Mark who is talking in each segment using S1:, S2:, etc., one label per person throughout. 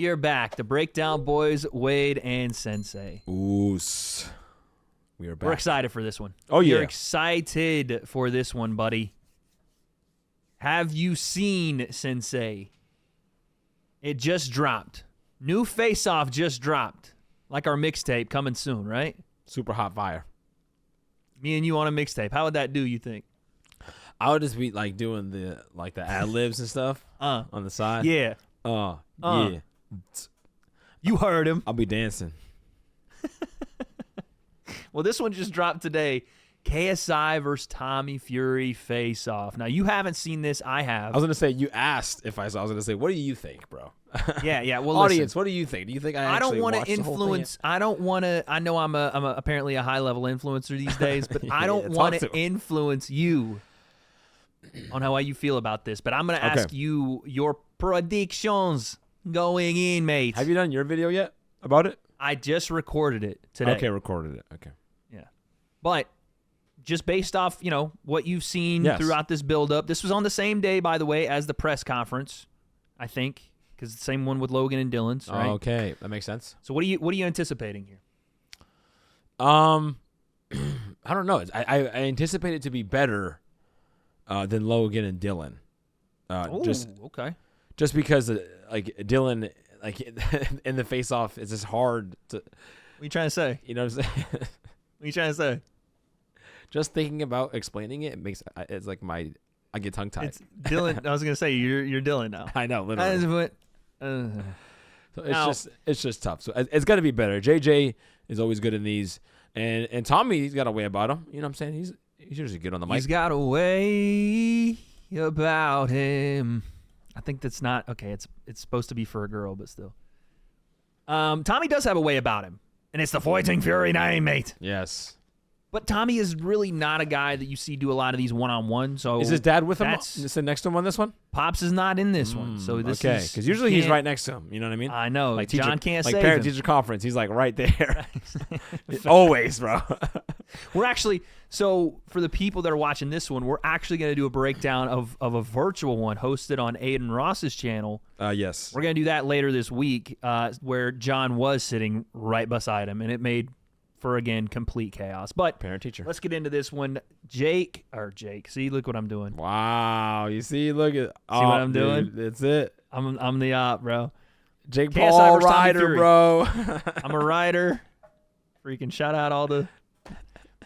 S1: We are back. The Breakdown Boys, Wade and Sensei.
S2: Oos. We are back.
S1: We're excited for this one.
S2: Oh, yeah.
S1: You're excited for this one, buddy. Have you seen, Sensei? It just dropped. New Face-Off just dropped. Like our mixtape coming soon, right?
S2: Super hot fire.
S1: Me and you on a mixtape. How would that do, you think?
S2: I would just be like doing the ad-libs and stuff on the side.
S1: Yeah.
S2: Yeah.
S1: You heard him.
S2: I'll be dancing.
S1: Well, this one just dropped today. KSI versus Tommy Fury Faceoff. Now, you haven't seen this. I have.
S2: I was going to say, you asked if I saw. I was going to say, what do you think, bro?
S1: Yeah. Well,
S2: audience,
S1: listen,
S2: what do you think? Do you think
S1: I don't
S2: want to
S1: influence. I don't want to. I know I'm apparently a high-level influencer these days, but
S2: Yeah,
S1: I don't want
S2: talk
S1: to
S2: to him.
S1: influence you on how you feel about this. But I'm going to ask you your predictions going in, mate.
S2: Have you done your video yet about it?
S1: I just recorded it today.
S2: Okay, recorded it. Okay.
S1: Yeah. But just based off, what you've seen
S2: Yes.
S1: throughout this build-up. This was on the same day, by the way, as the press conference, I think, because it's the same one with Logan and Dylan's, right?
S2: Okay, that makes sense.
S1: So what are you anticipating here?
S2: I don't know. I anticipate it to be better than Logan and Dylan.
S1: Okay.
S2: Just because Dylan in the face-off, it's just hard to.
S1: What are you trying to say?
S2: You know what I'm saying?
S1: What are you trying to say?
S2: Just thinking about explaining it makes it's like I get tongue tied.
S1: It's Dylan. I was gonna say you're Dylan now.
S2: I know,
S1: That is
S2: literally.
S1: what.
S2: So it's just tough. So it's got to be better. JJ is always good in these, and Tommy, he's got a way about him. You know what I'm saying? He's usually good on the mic.
S1: He's got a way about him. I think that's not okay. It's supposed to be for a girl, but still. Tommy does have a way about him, and it's the Fighting Fury name, mate.
S2: Yes.
S1: But Tommy is really not a guy that you see do a lot of these one-on-one. So
S2: Is his dad with him? Sit next to him on this one?
S1: Pops is not in this one. So this
S2: okay,
S1: is
S2: because usually he's right next to him. You know what I mean?
S1: I know.
S2: Like
S1: John can't
S2: like
S1: save
S2: parent-teacher
S1: him.
S2: conference. He's like right there. Always, bro.
S1: We're actually, so for the people that are watching this one, we're actually going to do a breakdown of a virtual one hosted on Aiden Ross's channel.
S2: Yes.
S1: We're going to do that later this week where John was sitting right beside him, and it made for, again, complete chaos. But
S2: Parent-teacher.
S1: let's get into this one. Jake. See, look what I'm doing.
S2: Wow. You see, look at.
S1: See what I'm doing?
S2: That's it.
S1: I'm the op, bro.
S2: Jake
S1: KSI
S2: Paul
S1: versus Tommy
S2: rider,
S1: Fury.
S2: bro.
S1: I'm a rider. Freaking shout out all the.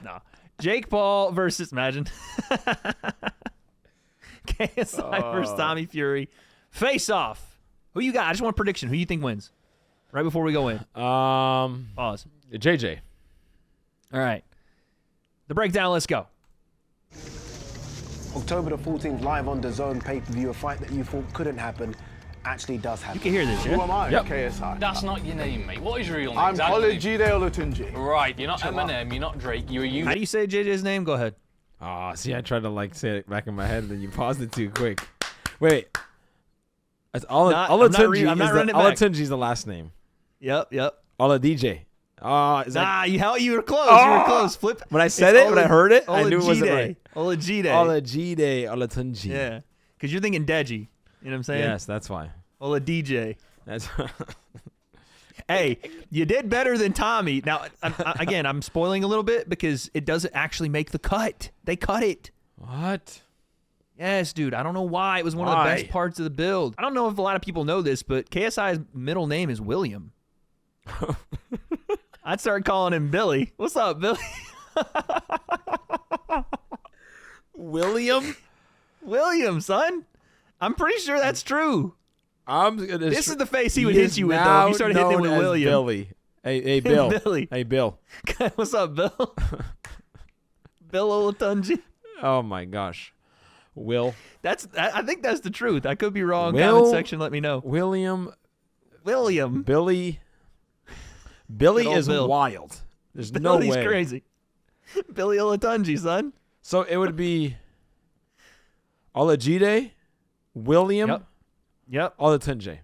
S1: No. Jake Paul versus, imagine. KSI versus Tommy Fury. Face off. Who you got? I just want a prediction. Who you think wins? Right before we go in. Pause.
S2: JJ.
S1: All right. The breakdown, let's go.
S3: October the 14th, live on DAZN pay-per-view, a fight that you thought couldn't happen actually does happen.
S1: You can hear this,
S4: Who
S1: yeah?
S4: am I?
S2: Yep.
S4: KSI.
S5: That's not your name, mate. What is your real name?
S4: I'm
S5: exactly?
S4: Olajide Olatunji.
S5: Right, you're not
S4: Chill out.
S5: Eminem, you're not Drake, you're you.
S1: How do you say JJ's name? Go ahead.
S2: See, I tried to say it back in my head, and then you paused it too quick. Wait. That's Olatunji's the last name.
S1: Yep.
S2: Ola DJ.
S1: You were close. You were close. Flip.
S2: When I said it, when I heard it, I knew it wasn't right.
S1: Olajide.
S2: Olajide Olatunji.
S1: Yeah. Because you're thinking Deji. You know what I'm saying?
S2: Yes, that's why.
S1: Ola DJ.
S2: That's
S1: Hey, you did better than Tommy. Now, again, I'm spoiling a little bit because it doesn't actually make the cut. They cut it.
S2: What?
S1: Yes, dude. I don't know why. It was one of the best parts of the build. I don't know if a lot of people know this, but KSI's middle name is William. I'd start calling him Billy. What's up, Billy?
S2: William?
S1: William, son. I'm pretty sure that's true. This is the face he would hit you with, though. If you started hitting him with William.
S2: Billy. Hey, Bill.
S1: Billy.
S2: Hey, Bill.
S1: What's up, Bill? Bill Olatunji.
S2: Oh, my gosh. Will.
S1: I think that's the truth. I could be wrong.
S2: Will,
S1: Comment section, let me know.
S2: William.
S1: Billy
S2: Billy is
S1: Bill.
S2: wild. There's no way.
S1: Billy's crazy. Billy Olatunji, son.
S2: So it would be Olajide, William,
S1: Yep.
S2: Olatunji.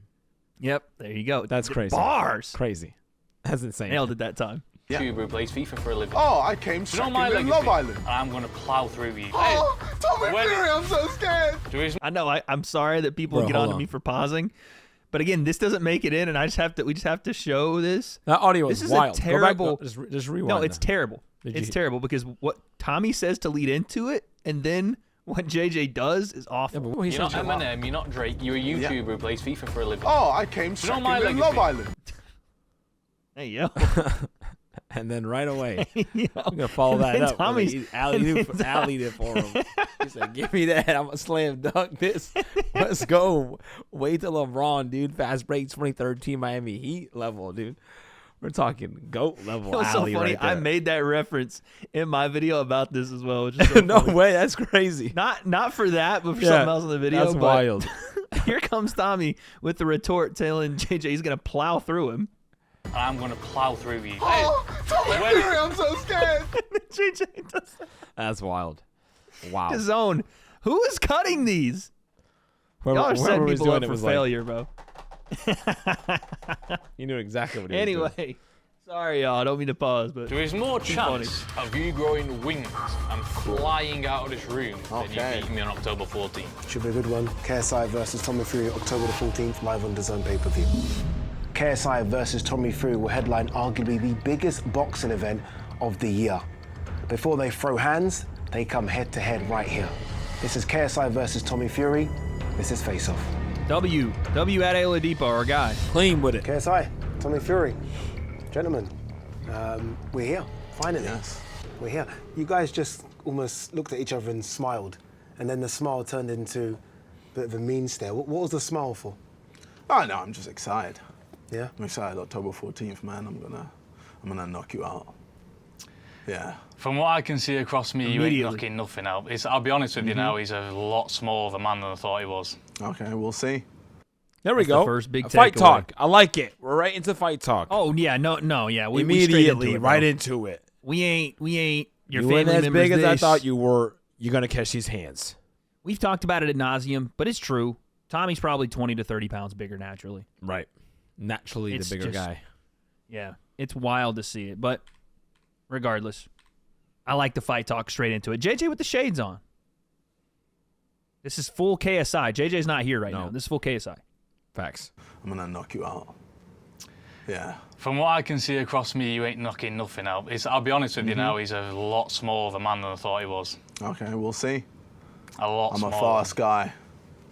S1: Yep. There you go.
S2: That's crazy.
S1: Bars.
S2: Crazy. That's insane.
S1: Nailed it that time.
S5: YouTuber who plays FIFA for a living.
S4: Oh, I came
S5: Do you know
S4: second
S5: my
S4: in
S5: legacy?
S4: Love Island.
S5: And I'm going to plow through you.
S4: Oh, Tommy
S5: When-
S4: Fury, I'm so scared.
S5: There is
S1: I know. I'm sorry that people
S2: Bro,
S1: get
S2: hold
S1: on to
S2: on.
S1: me for pausing, But again, this doesn't make it in, and we just have to show this.
S2: That audio
S1: This
S2: is
S1: is
S2: wild.
S1: a terrible.
S2: Go back, just rewind.
S1: No, it's
S2: that.
S1: terrible. It's terrible because what Tommy says to lead into it, and then what JJ does is awful.
S2: Yeah, but what he
S5: You're not
S2: said-
S5: Eminem, you're not Drake, you're a YouTuber who plays FIFA for a living.
S4: Oh, I came
S5: know
S4: second
S5: my
S4: in
S5: legacy?
S4: Love Island.
S1: Hey yo,
S2: And then right away,
S1: yo.
S2: I'm gonna follow
S1: And
S2: that
S1: then
S2: up.
S1: Tommy's-
S2: He
S1: and then
S2: alleyed it for him. He said, "Give me that. I'm gonna slam dunk this. Let's go. Wait till LeBron, dude. Fast break 2013 Miami Heat level, dude. We're talking GOAT level
S1: It was so
S2: alley
S1: funny.
S2: right there.
S1: I made that reference in my video about this as well. Which is so
S2: no
S1: funny.
S2: way. That's crazy.
S1: Not for that, but for
S2: Yeah,
S1: something else in the video.
S2: That's
S1: but
S2: wild.
S1: Here comes Tommy with the retort, telling JJ he's gonna plow through him.
S5: And I'm going to plow through you.
S4: Oh, Tommy Fury, I'm so scared.
S1: JJ does
S2: That's wild. Wow.
S1: his own. Who is cutting these? Y'all are
S2: Whoever
S1: setting
S2: was
S1: people
S2: doing
S1: up
S2: it
S1: for
S2: was like-
S1: failure, bro.
S2: He knew exactly what he was doing.
S1: Anyway, sorry y'all. I don't mean to pause, but
S5: There is more
S1: Too
S5: chance of you growing wings and flying out of this room than you
S4: Okay.
S5: beating me on October 14th.
S3: Should be a good one. KSI versus Tommy Fury, October the 14th, live on DAZN pay-per-view. KSI versus Tommy Fury will headline arguably the biggest boxing event of the year. Before they throw hands, they come head-to-head right here. This is KSI versus Tommy Fury. This is Faceoff.
S1: W at Oladipo, our guy.
S2: Clean with it.
S3: KSI, Tommy Fury. Gentlemen, we're here, finally.
S4: Yes.
S3: We're here. You guys just almost looked at each other and smiled, and then the smile turned into a bit of a mean stare. What was the smile for?
S4: Oh no, I'm just excited.
S3: Yeah?
S4: I'm excited. October 14th, man. I'm gonna knock you out. Yeah.
S5: From what I can see across me, you ain't
S1: Immediately.
S5: knocking nothing out. I'll be honest with you now, he's a lot smaller of a man than I thought he was.
S4: Okay, we'll see.
S2: There we
S1: That's the
S2: go.
S1: first big
S2: Fight
S1: takeaway.
S2: talk. I like it. We're right into fight talk.
S1: Oh yeah, no, yeah. We straight
S2: Immediately,
S1: into it,
S2: right
S1: bro.
S2: into it.
S1: We ain't. Your
S2: You
S1: family
S2: weren't as
S1: members
S2: big as I
S1: this.
S2: thought you were. You're gonna catch these hands.
S1: We've talked about it ad nauseum, but it's true. Tommy's probably 20 to 30 pounds bigger naturally.
S2: Right. Naturally,
S1: It's
S2: the bigger
S1: just-
S2: guy.
S1: Yeah, it's wild to see it, but regardless, I like the fight talk straight into it. JJ with the shades on. This is full KSI. JJ's not here right
S2: No.
S1: now. This is full KSI.
S2: Facts.
S4: I'm gonna knock you out. Yeah.
S5: From what I can see across me, you ain't knocking nothing out. I'll be honest with you now, he's a lot smaller of a man than I thought he was.
S4: Okay, we'll see.
S5: A lot
S4: I'm
S5: smaller.
S4: a fast guy.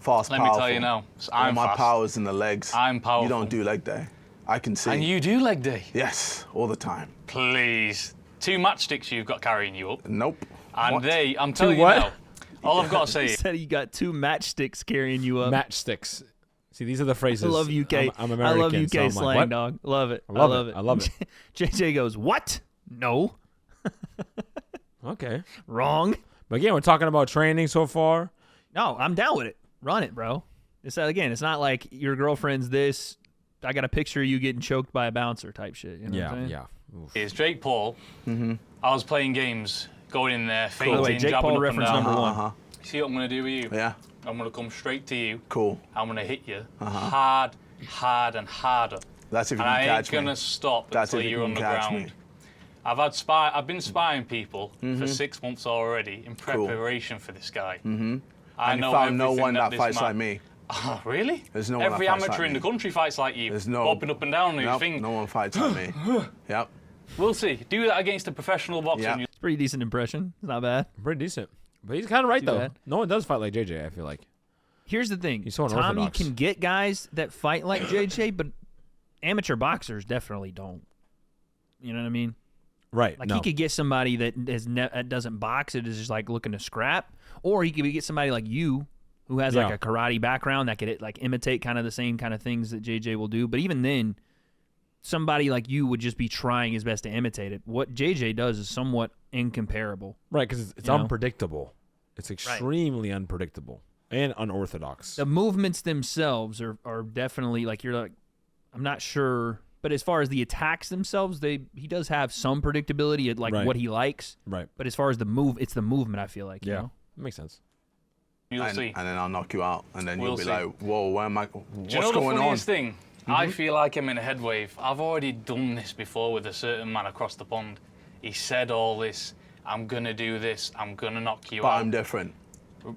S4: Fast,
S5: Let me
S4: powerful.
S5: tell you now,
S4: All
S5: I'm
S4: my
S5: fast.
S4: power's in the legs.
S5: I'm powerful.
S4: You don't do leg day. I can see.
S5: And you do leg day.
S4: Yes, all the time.
S5: Please. 2 matchsticks you've got carrying you up.
S4: Nope.
S5: And
S4: What?
S5: I'm telling you
S2: what?
S5: now, all I've got to say
S1: He
S5: is,
S1: said you got 2 matchsticks carrying you up.
S2: Matchsticks. See, these are the phrases.
S1: I love UK.
S2: I'm
S1: I
S2: American.
S1: love UK
S2: so I'm like,
S1: slang,
S2: what?
S1: dog. Love it.
S2: I love it. I love it.
S1: JJ goes, what? No.
S2: Okay.
S1: Wrong.
S2: But again, we're talking about training so far.
S1: No, I'm down with it. Run it, bro. Again, it's not like your girlfriend's this. I got a picture of you getting choked by a bouncer type shit. You know what I'm saying?
S2: Yeah. Oof.
S5: is Jake Paul. I was playing games, going in there,
S1: By the
S5: fainting,
S1: way, Jake
S5: jabbing
S1: Paul
S5: up and
S1: reference
S5: down.
S1: number one.
S4: Uh-huh.
S5: See what I'm going to do with you?
S4: Yeah.
S5: I'm going to come straight to you.
S4: Cool.
S5: I'm going to hit you hard, and harder.
S4: That's if you
S5: And
S4: can
S5: I ain't
S4: catch
S5: going
S4: me.
S5: to stop
S4: That's
S5: until
S4: if you
S5: you're
S4: can
S5: on the
S4: catch
S5: ground.
S4: me.
S5: I've been spying people for 6 months already in preparation for this guy. I
S4: And you
S5: know
S4: found no
S5: everything
S4: one that
S5: this
S4: fights
S5: man-
S4: like me.
S5: Oh, really?
S4: There's no one that
S5: Every
S4: fights
S5: amateur
S4: like
S5: in the
S4: me.
S5: country fights like you.
S4: There's no
S5: bobbing up and down on your
S4: Nope,
S5: thing.
S4: no one fights like me. Yep.
S5: We'll see. Do that against a professional boxer.
S4: Yeah.
S5: and
S1: It's a pretty decent impression. It's not bad.
S2: Pretty decent. But he's kind of right,
S1: Too
S2: though.
S1: bad.
S2: No one does fight like JJ, I feel like.
S1: Here's the thing.
S2: He's so
S1: Tommy
S2: unorthodox.
S1: can get guys that fight like JJ, but amateur boxers definitely don't. You know what I mean?
S2: Right.
S1: Like
S2: no.
S1: he could get somebody that doesn't box. It is just like looking to scrap, or he could get somebody like you who has like
S2: Yeah.
S1: a karate background that could like imitate kind of the same kind of things that JJ will do. But even then, somebody like you would just be trying his best to imitate it. What JJ does is somewhat incomparable.
S2: Right, because it's
S1: You know?
S2: unpredictable. It's extremely unpredictable and unorthodox.
S1: The movements themselves are definitely like you're like, I'm not sure. But as far as the attacks themselves, he does have some predictability at like
S2: Right.
S1: what he likes.
S2: Right.
S1: But as far as the movement, I feel like. You
S2: Yeah.
S1: know?
S2: That makes sense.
S5: You'll
S4: And
S5: see.
S4: then I'll knock you out. And then
S5: We'll
S4: you'll be
S5: see.
S4: like, whoa, where am I?
S5: Do
S4: What's
S5: you know the
S4: going on?
S5: funniest thing? I feel like I'm in a head wave. I've already done this before with a certain man across the pond. He said all this. I'm going to do this. I'm going to knock you
S4: But
S5: out.
S4: I'm different.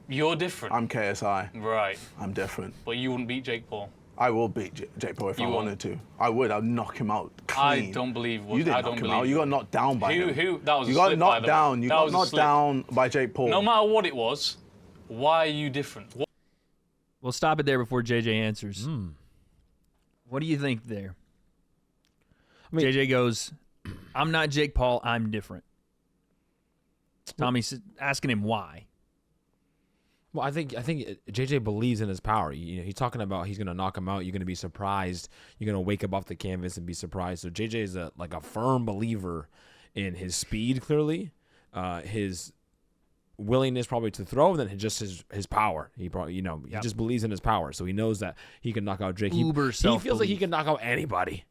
S5: You're different.
S4: I'm KSI.
S5: Right.
S4: I'm different.
S5: But you wouldn't beat Jake Paul.
S4: I will beat Jake Paul if I wanted to. I would. I'd knock him out clean.
S5: I don't believe
S4: you didn't knock him out. You got knocked down by him.
S5: That was
S4: you
S5: a
S4: got
S5: slip,
S4: knocked down. You
S5: that
S4: got knocked down by Jake Paul.
S5: No matter what it was, why are you different?
S1: We'll stop it there before JJ answers. What do you think there? JJ goes, I'm not Jake Paul, I'm different. Tommy's asking him why.
S2: Well, I think JJ believes in his power. He's talking about he's going to knock him out. You're going to be surprised. You're going to wake up off the canvas and be surprised. So JJ is a firm believer in his speed, clearly, his willingness probably to throw, and then just his power. He probably, he just believes in his power. So he knows that he can knock out Jake. He feels like he can knock out anybody.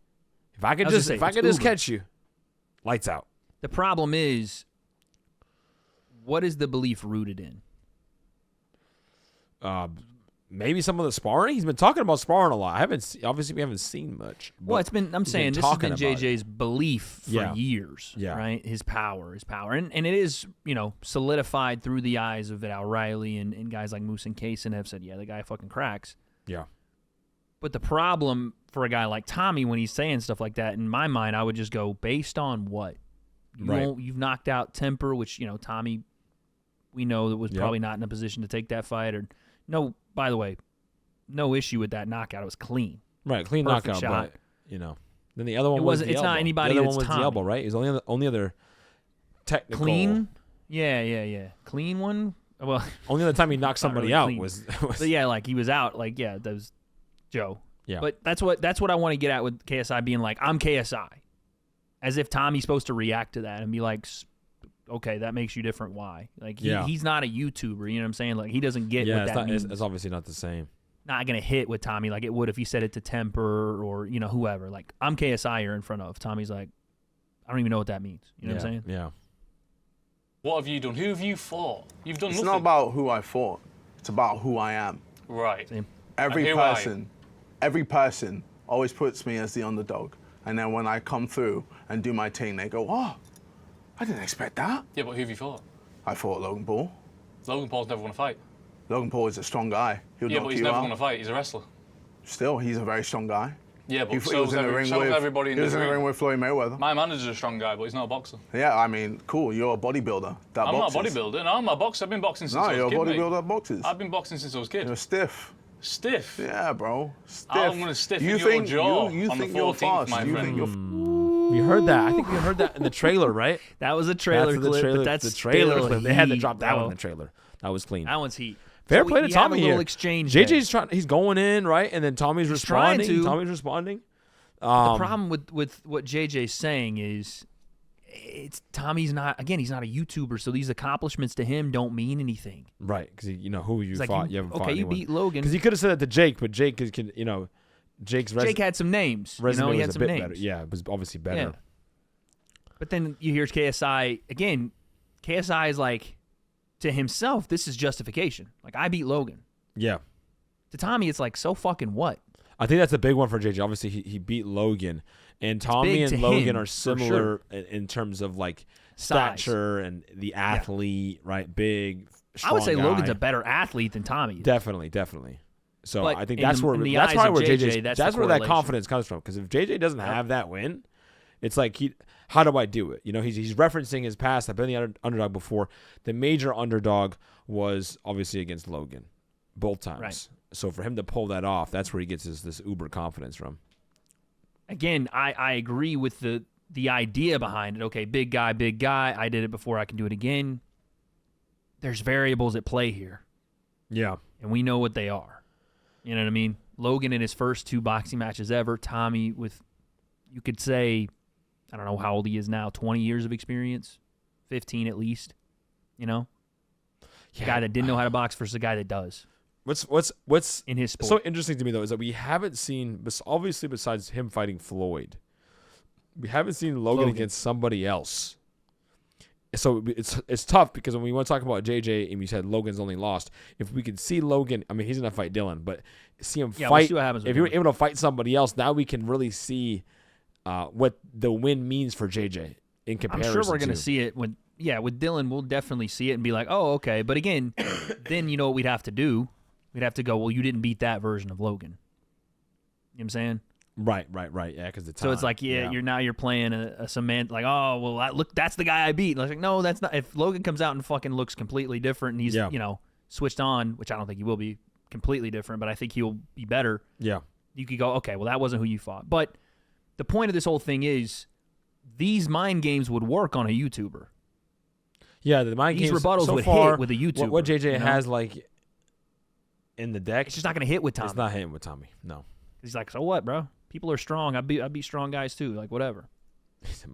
S2: If I could just catch you, lights out.
S1: The problem is, what is the belief rooted in?
S2: Maybe some of the sparring. He's been talking about sparring a lot. We haven't seen much.
S1: Well, I'm saying this has been JJ's belief for years.
S2: Yeah.
S1: Right? His power. And it is, solidified through the eyes of Al Riley and guys like Moose and Kaysen have said, yeah, the guy fucking cracks.
S2: Yeah. But
S1: the problem for a guy like Tommy when he's saying stuff like that, in my mind, I would just go, based on what? You've knocked out Temper, which, Tommy, we know that was probably not in a position to take that fight. Or no, by the way, no issue with that knockout. It was clean.
S2: Right, clean
S1: Perfect
S2: knockout.
S1: shot.
S2: But, then the other one was the
S1: it's
S2: elbow.
S1: not anybody
S2: the other
S1: that's
S2: one was
S1: Tommy.
S2: the elbow, right? It was the only other technical.
S1: Clean? Yeah. Clean one? Well,
S2: only other time he knocked somebody
S1: really
S2: out
S1: clean.
S2: was
S1: But yeah, like he was out. Like, yeah, that was Joe.
S2: Yeah.
S1: But that's what I want to get at with KSI being like, I'm KSI. As if Tommy's supposed to react to that and be like, okay, that makes you different. Why? Like, he's not a YouTuber. You know what I'm saying? Like, he doesn't get what that means.
S2: It's obviously not the same.
S1: Not going to hit with Tommy like it would if he said it to Temper or, whoever. Like, I'm KSI you're in front of. Tommy's like, I don't even know what that means. You know what I'm saying?
S2: Yeah.
S5: What have you done? Who have you fought? You've done
S4: It's
S5: nothing.
S4: not about who I fought. It's about who I am.
S5: Right.
S1: Same.
S4: Every person always puts me as the underdog. And then when I come through and do my thing, they go, oh, I didn't expect that.
S5: Yeah, but who have you fought?
S4: I fought Logan Paul.
S5: Logan Paul's never won a fight.
S4: Logan Paul is a strong guy. He'll knock
S5: but he's
S4: you
S5: never
S4: out.
S5: won a fight. He's a wrestler.
S4: Still, he's a very strong guy.
S5: Yeah, but
S4: He
S5: so
S4: was
S5: is
S4: in the ring
S5: everybody in
S4: He
S5: the
S4: was in the ring with Floyd Mayweather.
S5: My manager's a strong guy, but he's not a boxer.
S4: Yeah, I mean, cool. You're a bodybuilder.
S5: I'm not a bodybuilder. No, I'm a boxer. I've been boxing since I was a kid.
S4: No, you're a
S5: mate.
S4: bodybuilder that boxes.
S5: I've been boxing since I was a kid.
S4: You're stiff.
S5: Stiff?
S4: Yeah, bro. Stiff.
S5: I'm going to stiffen your jaw on the 14th, my friend.
S2: We heard that. I think we heard that in the trailer, right?
S1: That was a trailer clip, but that's
S2: the trailer
S1: still
S2: clip. They had to
S1: heat,
S2: drop that
S1: bro.
S2: one in the trailer. That was clean.
S1: That one's heat.
S2: Fair
S1: So
S2: play to
S1: we
S2: Tommy
S1: have a little
S2: here.
S1: exchange
S2: JJ's
S1: there.
S2: he's going in, right? And then Tommy's responding.
S1: trying to.
S2: Tommy's responding.
S1: The problem with what JJ's saying is Tommy's not a YouTuber, so these accomplishments to him don't mean anything.
S2: Right, because who you
S1: It's
S2: fought.
S1: like
S2: you haven't fought
S1: okay, you
S2: anyone.
S1: beat Logan.
S2: Because he could have said that to Jake, but Jake can, Jake's
S1: Jake had some names.
S2: resume
S1: He
S2: was
S1: had
S2: a
S1: some
S2: bit
S1: names.
S2: better. Yeah, it was obviously better.
S1: Yeah. But then you hear KSI again. KSI is like, to himself, this is justification. Like, I beat Logan.
S2: Yeah.
S1: To Tommy, it's like, so fucking what?
S2: I think that's a big one for JJ. Obviously, he beat Logan, and Tommy
S1: big
S2: and
S1: to
S2: Logan
S1: him,
S2: are
S1: for
S2: similar in terms of like
S1: Size.
S2: stature and the athlete, right? Big, strong
S1: I would say
S2: guy.
S1: Logan's a better athlete than Tommy is.
S2: Definitely. So
S1: But
S2: I think
S1: in
S2: that's
S1: the-
S2: where
S1: in the
S2: that's
S1: eyes
S2: probably
S1: of
S2: where
S1: JJ,
S2: JJ
S1: that's
S2: that's
S1: the
S2: where that
S1: correlation.
S2: confidence comes from. Because if JJ doesn't have that win, it's like how do I do it? He's referencing his past. I've been the underdog before. The major underdog was obviously against Logan, both times.
S1: Right.
S2: So for him to pull that off, that's where he gets this uber confidence from.
S1: Again, I agree with the idea behind it. Okay, big guy. I did it before. I can do it again. There's variables at play here.
S2: Yeah.
S1: And we know what they are. You know what I mean? Logan in his first 2 boxing matches ever. Tommy with, you could say, I don't know how old he is now, 20 years of experience, 15 at least. A guy that didn't know how to box versus a guy that does.
S2: What's
S1: in his sport.
S2: so interesting to me though is that we haven't seen, obviously besides him fighting Floyd, we haven't seen Logan against somebody else. So it's tough because when we want to talk about JJ and we said Logan's only lost, if we could see Logan, I mean he's gonna fight Dylan, but see him fight.
S1: We'll see what happens with
S2: if you're
S1: Dylan.
S2: able to fight somebody else, now we can really see what the win means for JJ in comparison.
S1: I'm sure we're gonna see it with Dylan. We'll definitely see it and be like, oh, okay. But again, then you know what we'd have to do. We'd have to go, well, you didn't beat that version of Logan. what I'm saying?
S2: Right. Yeah, because the time.
S1: So it's like, you're playing a cement, like, oh, well, that's the guy I beat. And I was like, no, that's not. If Logan comes out and fucking looks completely different and he's, switched on, which I don't think he will be completely different, but I think he'll be better.
S2: Yeah.
S1: You could go, okay, well, that wasn't who you fought. But the point of this whole thing is these mind games would work on a YouTuber.
S2: Yeah, the mind
S1: These
S2: games
S1: rebuttals
S2: so
S1: would
S2: far,
S1: hit with a YouTuber.
S2: What JJ
S1: you know?
S2: has, like, in the deck,
S1: It's just not going to hit with Tommy.
S2: it's not hitting with Tommy. No.
S1: He's like, so what, bro? People are strong. I beat strong guys too. Like, whatever.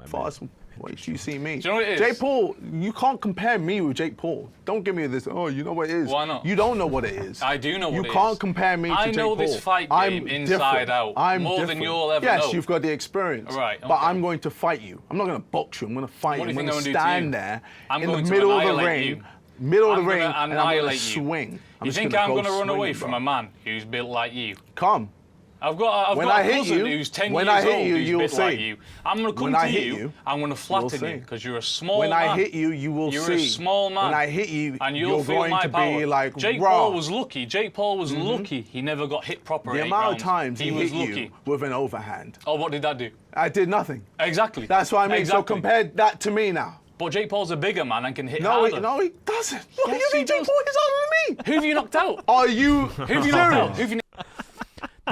S4: Fast. Wait, you see me.
S5: Do you know what it is?
S4: Jake Paul, you can't compare me with Jake Paul. Don't give me this, oh, you know what it is.
S5: Why not?
S4: You don't know what it is.
S5: I do know what it is.
S4: You can't compare me to Jake Paul.
S5: I know this fight game inside out more than you'll ever know.
S4: Yes, you've got the experience.
S5: Right,
S4: But
S5: okay.
S4: I'm going to fight you. I'm not going to box you. I'm going to fight you.
S5: What do
S4: I'm
S5: you
S4: going
S5: think
S4: to
S5: I'm gonna do to
S4: stand
S5: you?
S4: there
S5: I'm
S4: in the
S5: going to
S4: middle of the
S5: annihilate
S4: ring.
S5: you.
S4: Middle of the
S5: I'm
S4: ring,
S5: gonna
S4: and I'm going to
S5: annihilate you.
S4: swing.
S5: You think I'm going to run away from a man who's built like you?
S4: Come.
S5: I've got
S4: When
S5: a
S4: I hit
S5: cousin
S4: you-
S5: who's 10
S4: when
S5: years
S4: I hit
S5: old
S4: you,
S5: who's
S4: you'll
S5: built like
S4: see.
S5: you. I'm going to come
S4: When I
S5: to
S4: hit
S5: you,
S4: you,
S5: I'm going to flatten
S4: see.
S5: you because you're a small
S4: When
S5: man.
S4: I hit you, you will
S5: You're
S4: see.
S5: a small man.
S4: When I hit you,
S5: and you'll
S4: you're
S5: feel
S4: going
S5: my
S4: to
S5: power.
S4: be like,
S5: Jake
S4: raw.
S5: Paul was lucky. Jake Paul was lucky. He never got hit proper.
S4: The
S5: 8
S4: amount of
S5: rounds.
S4: times he
S5: was
S4: hit
S5: lucky.
S4: you with an overhand.
S5: Oh, what did that do?
S4: I did nothing.
S5: Exactly.
S4: That's what I mean.
S5: Exactly.
S4: So compare that to me now.
S5: But Jake Paul's a bigger man and can hit
S4: No,
S5: harder.
S4: he doesn't. What
S5: Yes,
S4: you
S5: he
S4: think Jake
S5: does.
S4: Paul is harder than me?
S5: Who have you knocked out?
S4: Are you
S5: Who have you knocked out? Who have you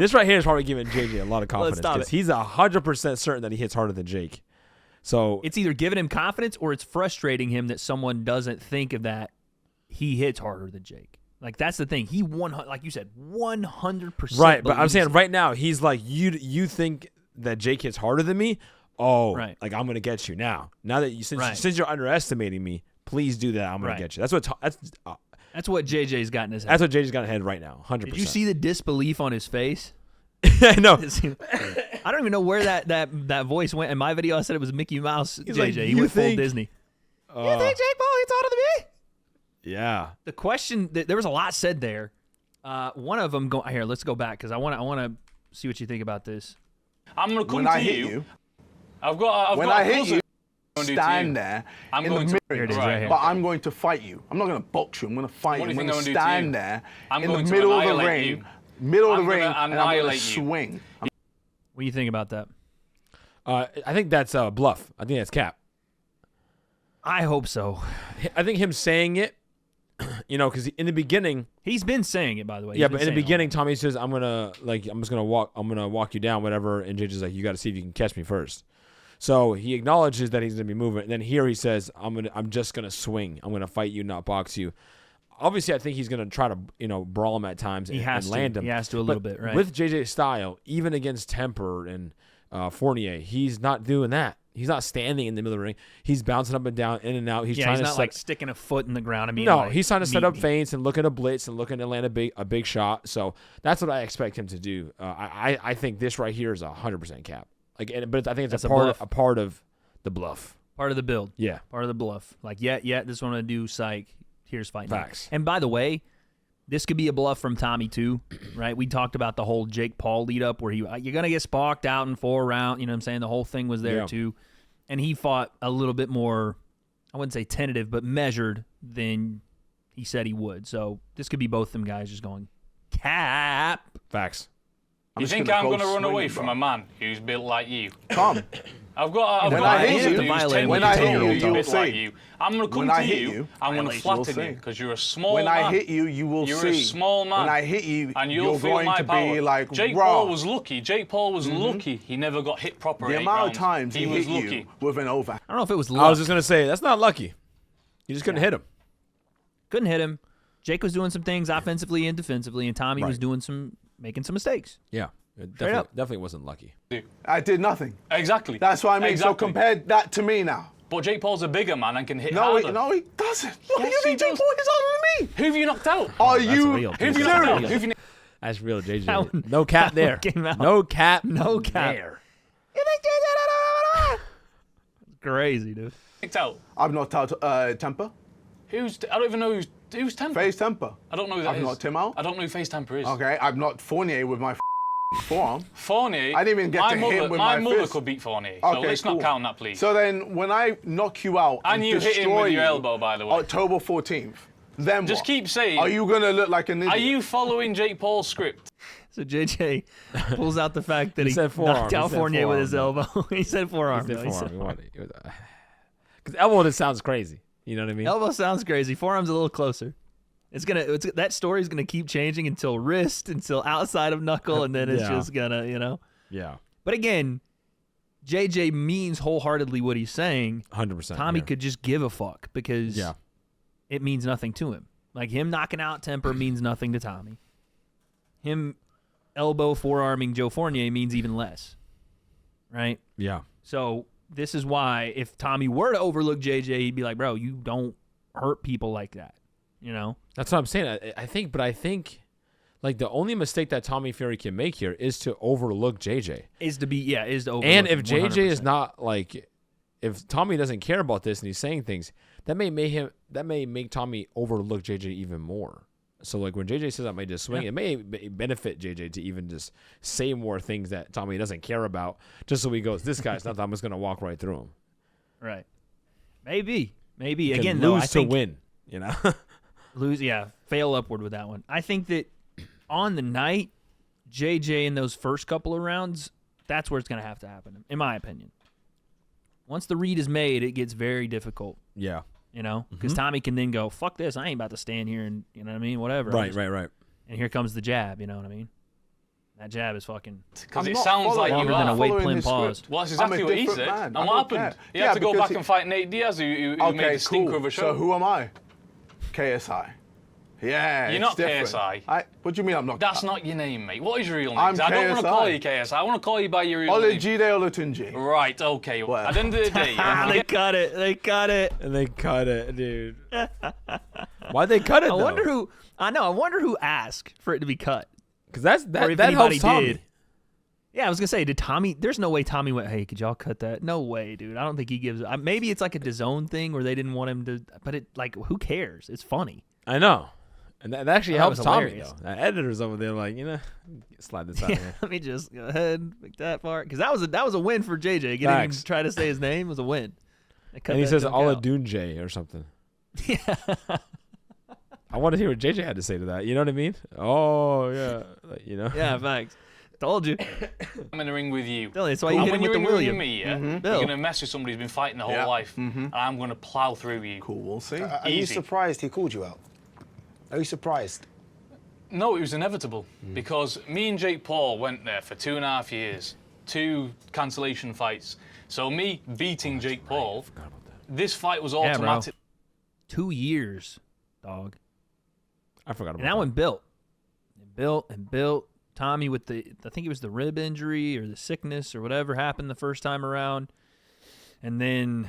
S2: This right here is probably giving JJ a lot of confidence
S1: stop
S2: because
S1: it.
S2: he's 100% certain that he hits harder than Jake. So
S1: It's either giving him confidence or it's frustrating him that someone doesn't think of that he hits harder than Jake. Like, that's the thing. He like you said, 100%.
S2: right, but I'm
S1: believes
S2: saying
S1: it.
S2: right now he's like, you think that Jake hits harder than me? Oh,
S1: Right.
S2: like I'm gonna get you now. Now that
S1: Right.
S2: since you're underestimating me, please do that. I'm gonna
S1: Right.
S2: get you. That's what
S1: That's what JJ's got in his head.
S2: that's what JJ's got in his head right now. 100%.
S1: Did you see the disbelief on his face?
S2: I know.
S1: I don't even know where that voice went. In my video, I said it was Mickey Mouse.
S2: He's
S1: JJ,
S2: like,
S1: he
S2: "You
S1: went full
S2: think-"
S1: Disney. You think Jake Paul hits harder than me?
S2: Yeah.
S1: The question, there was a lot said there. One of them, here, let's go back because I want to see what you think about this.
S5: I'm going to come
S4: When
S5: to
S4: I hit you,
S5: I've got
S4: when
S5: a
S4: I hit
S5: cousin
S4: you,
S5: who's gonna do to
S4: stand
S5: you.
S4: there
S5: I'm
S4: in
S5: going
S4: the
S5: to-
S4: middle.
S1: Here it is,
S5: Right.
S1: right here.
S4: But I'm going to fight you. I'm not going to box you. I'm going to fight
S5: What
S4: you.
S5: do
S4: I'm
S5: you
S4: going
S5: think
S4: to
S5: I'm gonna do to
S4: stand
S5: you?
S4: there
S5: I'm
S4: in the
S5: going to
S4: middle of the
S5: annihilate
S4: ring.
S5: you.
S4: Middle of
S5: I'm
S4: the ring,
S5: gonna
S4: and I'm going to
S5: annihilate you.
S4: swing.
S1: What do you think about that?
S2: I think that's bluff. I think that's cap.
S1: I hope so.
S2: I think him saying it, because in the beginning,
S1: He's been saying it, by the way.
S2: yeah, but in the beginning, Tommy says, I'm just gonna walk you down, whatever, and JJ's like, you got to see if you can catch me first. So he acknowledges that he's gonna be moving, and then here he says, I'm just gonna swing. I'm gonna fight you, not box you. Obviously, I think he's gonna try to brawl him at times
S1: He
S2: and
S1: has to.
S2: land him.
S1: He has to a little
S2: But
S1: bit, right?
S2: With JJ's style, even against Temper and Fournier, he's not doing that. He's not standing in the middle of the ring. He's bouncing up and down, in and out. He's
S1: yeah,
S2: trying
S1: he's
S2: to
S1: not
S2: set,
S1: like sticking a foot in the ground. I mean,
S2: no,
S1: like,
S2: he's trying to set up
S1: meat.
S2: feints and looking to blitz and looking to land a big shot. So that's what I expect him to do. I think this right here is 100% cap. But I think it's
S1: That's
S2: a
S1: a
S2: part of the bluff.
S1: Part of the build.
S2: Yeah.
S1: Part of the bluff. Like, this is what I'm going to do, psych. Here's fighting.
S2: Facts.
S1: And by the way, this could be a bluff from Tommy, too, right? We talked about the whole Jake Paul lead up where you're going to get sparked out in 4 rounds. You know what I'm saying? The whole thing was there,
S2: Yeah.
S1: too. And he fought a little bit more, I wouldn't say tentative, but measured than he said he would. So this could be both them guys just going, cap.
S2: Facts.
S5: You think I'm going to run away from a man who's built like you?
S4: Come.
S5: I've got
S4: When
S5: a
S4: I hit
S5: cousin
S4: you-
S5: who's 10
S4: when
S5: years
S4: I hit
S5: old
S4: you,
S5: who's
S4: you will
S5: built like
S4: see.
S5: you. I'm going to come
S4: When I
S5: to
S4: hit
S5: you.
S4: you,
S5: I'm going to
S4: you'll
S5: flatten
S4: see.
S5: you because you're a small
S4: When
S5: man.
S4: I hit you, you will
S5: You're
S4: see.
S5: a small man.
S4: When I hit you,
S5: and you'll
S4: you're
S5: feel
S4: going
S5: my
S4: to
S5: power.
S4: be like
S5: Jake
S4: raw.
S5: Paul was lucky. Jake Paul was lucky. He never got hit proper.
S4: The
S5: 8
S4: amount of
S5: rounds.
S4: times he
S5: was
S4: hit
S5: lucky.
S4: you with an overhand.
S1: I don't know if it was
S2: I
S1: luck.
S2: was just going to say, that's not lucky. You just couldn't hit him.
S1: Couldn't hit him. Jake was doing some things offensively and defensively, and Tommy was
S2: Right.
S1: making some mistakes.
S2: Yeah. It
S1: Straight up.
S2: definitely wasn't lucky.
S4: I did nothing.
S5: Exactly.
S4: That's what I mean.
S5: Exactly.
S4: So compare that to me now.
S5: But Jake Paul's a bigger man and can hit
S4: No,
S5: harder.
S4: he doesn't. What
S5: Yes,
S4: do you
S5: he
S4: think Jake
S5: does.
S4: Paul is harder than me?
S5: Who have you knocked out?
S4: Are
S2: That's
S4: you
S2: real.
S5: Who have you
S2: That's
S5: knocked out?
S2: real.
S5: Who have you
S2: That's real, JJ.
S1: That one-
S2: No cap
S1: that
S2: there.
S1: one came out.
S2: No cap.
S1: No cap.
S2: there.
S1: Crazy, dude.
S5: knocked out?
S4: I've knocked out Temper.
S5: I don't even know who's Temper.
S4: FaZe Temper.
S5: I don't know who that
S4: I've
S5: is.
S4: knocked him out.
S5: I don't know who FaZe Temper is.
S4: Okay, I've knocked Fournier with my forearm.
S5: Fournier.
S4: I didn't even get
S5: my
S4: to
S5: mother,
S4: hit with
S5: my
S4: my
S5: mother
S4: fist.
S5: could beat Fournier. So
S4: Okay,
S5: let's
S4: cool.
S5: not count that, please.
S4: So then, when I knock you out
S5: And you hit him
S4: destroy
S5: with your
S4: you,
S5: elbow, by the way.
S4: October 14th, Then
S5: Just
S4: what?
S5: keep saying.
S4: Are you gonna look like an idiot?
S5: Are you following Jake Paul's script?
S1: So JJ pulls out the fact that he
S2: said forearm.
S1: knocked
S2: He
S1: out
S2: said
S1: Fournier with his
S2: forearm,
S1: elbow. He said forearm.
S2: He said
S1: though. He said
S2: forearm. Because elbow just sounds crazy. You know what I mean?
S1: elbow sounds crazy. Forearm's a little closer. That story's gonna keep changing until wrist, until outside of knuckle, and then it's
S2: Yeah.
S1: just gonna, you know.
S2: Yeah.
S1: But again, JJ means wholeheartedly what he's saying.
S2: 100%.
S1: Tommy
S2: yeah.
S1: could just give a fuck because it means nothing to him. Like him knocking out Temper means nothing to Tommy. Him elbow forearming Joe Fournier means even less. Right?
S2: Yeah.
S1: So this is why if Tommy were to overlook JJ, he'd be like, bro, you don't hurt people like that. You know?
S2: That's what I'm saying. I think like the only mistake that Tommy Fury can make here is to overlook JJ.
S1: Is to overlook
S2: And
S1: him,
S2: if JJ
S1: 100%.
S2: is not like, if Tommy doesn't care about this and he's saying things, that may make Tommy overlook JJ even more. So like when JJ says I may just swing, it may benefit JJ to even just say more things that Tommy doesn't care about, just so he goes, this guy's nothing. I'm just gonna walk right through him.
S1: Right. Maybe.
S2: You
S1: Again,
S2: can
S1: though,
S2: lose
S1: I
S2: to
S1: think
S2: win. You know.
S1: fail upward with that one. I think that on the night, JJ in those first couple of rounds, that's where it's going to have to happen, in my opinion. Once the read is made, it gets very difficult,
S2: Yeah.
S1: you know, because Tommy can then go, fuck this, I ain't about to stand here and, you know what I mean, whatever.
S2: Right.
S1: And here comes the jab, you know what I mean? That jab is fucking
S5: Because
S4: I'm
S5: it
S4: not
S5: sounds like
S4: following-
S5: you
S1: longer than
S5: are.
S1: a Wade
S4: following
S1: Plym
S4: his
S1: pause.
S4: script.
S5: Well, that's
S4: I'm a
S5: exactly what he
S4: different
S5: said.
S4: man.
S5: And
S4: I
S5: what
S4: don't
S5: happened?
S4: care.
S5: He had
S4: Yeah,
S5: to go
S4: because
S5: back and fight Nate Diaz, who made
S4: Okay,
S5: a stinker
S4: cool.
S5: of a show.
S4: So who am I? KSI. Yeah,
S5: You're
S4: it's
S5: not
S4: different.
S5: KSI.
S4: What do you mean I'm not?
S5: That's not your name, mate. What is your real name?
S4: I'm
S5: 'Cause I don't want to
S4: KSI.
S5: call you KSI. I want to call you by your real name.
S4: Olajide Olatunji.
S5: Right, okay.
S4: Well.
S5: At the end of the day,
S1: they cut it. They cut it.
S2: And they cut it, dude. Why'd they cut it?
S1: I
S2: though?
S1: wonder who. I know. I wonder who asked for it to be cut.
S2: Because that
S1: Or if
S2: that
S1: anybody
S2: helps Tommy.
S1: did. Yeah, I was gonna say, did Tommy? There's no way Tommy went, "Hey, could y'all cut that?" No way, dude. I don't think he gives. Maybe it's like a DAZN thing where they didn't want him to. But it, like, who cares? It's funny.
S2: I know. And that actually
S1: That
S2: helps
S1: was
S2: Tommy,
S1: hilarious.
S2: though. The editors over there like, slide this out
S1: Yeah,
S2: here.
S1: let me just go ahead and pick that part because that was a win for JJ. Getting him
S2: Facts.
S1: to try to say his name was a win. They cut
S2: And he
S1: that
S2: says
S1: joke out.
S2: Oladunje or something.
S1: Yeah.
S2: I want to hear what JJ had to say to that. You know what I mean? Oh, yeah. Like,
S1: Yeah, thanks. Told you.
S5: I'm in the ring with you.
S1: That's why you
S5: And
S1: hit him
S5: when
S1: with
S5: you're
S1: the
S5: in the ring
S1: William.
S5: with me, yeah,
S1: Bill.
S5: you're going to mess with somebody who's been fighting the whole
S4: Yeah.
S5: life, and I'm going to plow through you.
S4: Cool, we'll see.
S3: Are you
S5: Easy.
S3: surprised he called you out? Are you surprised?
S5: No, it was inevitable because me and Jake Paul went there for 2.5 years, 2 cancellation fights. So me beating Jake Paul, this fight was
S1: Yeah, bro.
S5: automatic.
S1: 2 years, dog.
S2: I forgot about
S1: And that one built. It built and built. Tommy with I think it was the rib injury or the sickness or whatever happened the first time around. And then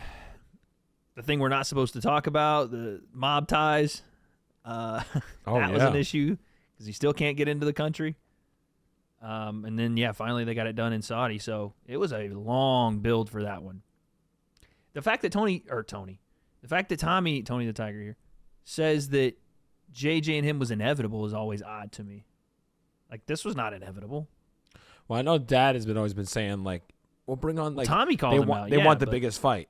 S1: the thing we're not supposed to talk about, the mob ties. That was an issue because he still can't get into the country. And then, finally they got it done in Saudi. So it was a long build for that one. The fact that Tommy the Tiger here, says that JJ and him was inevitable is always odd to me. Like, this was not inevitable.
S2: Well, I know Dad has always been saying, like, we'll bring on, like,
S1: Tommy called him out.
S2: They want the
S1: but-
S2: biggest fight.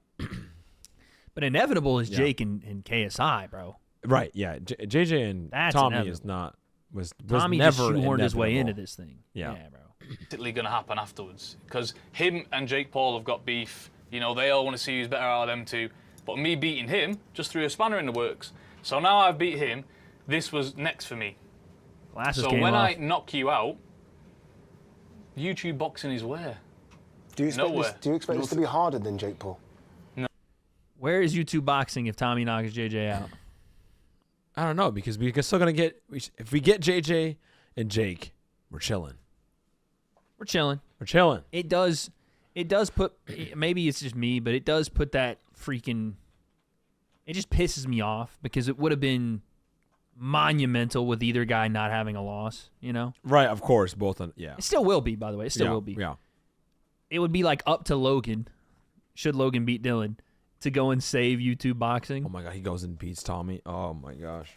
S1: But inevitable is
S2: Yeah.
S1: Jake and KSI, bro.
S2: Right, yeah. JJ and
S1: That's
S2: Tommy
S1: inevitable.
S2: is not, was
S1: Tommy
S2: never
S1: just shoehorned his way
S2: inevitable.
S1: into this thing.
S2: Yeah.
S1: bro.
S5: Going to happen afterwards because him and Jake Paul have got beef. You know, they all want to see who's better out of them two. But me beating him just threw a spanner in the works. So now I've beat him. This was next for me.
S1: Glasses
S5: So
S1: came
S5: when
S1: off.
S5: I knock you out, YouTube boxing is where?
S3: Do you expect
S5: Nowhere.
S3: this to be harder than Jake Paul?
S1: Where is YouTube boxing if Tommy knocks JJ out?
S2: I don't know, because we're still going to get, if we get JJ and Jake, we're chilling.
S1: We're chilling.
S2: We're chilling.
S1: It does put, maybe it's just me, but it does put that freaking, it just pisses me off because it would have been monumental with either guy not having a loss, you know?
S2: Right, of course, both on, yeah.
S1: It still will be, by the way. It still will be.
S2: Yeah.
S1: It would be like up to Logan, should Logan beat Dylan, to go and save YouTube boxing.
S2: Oh my God, he goes and beats Tommy. Oh my gosh.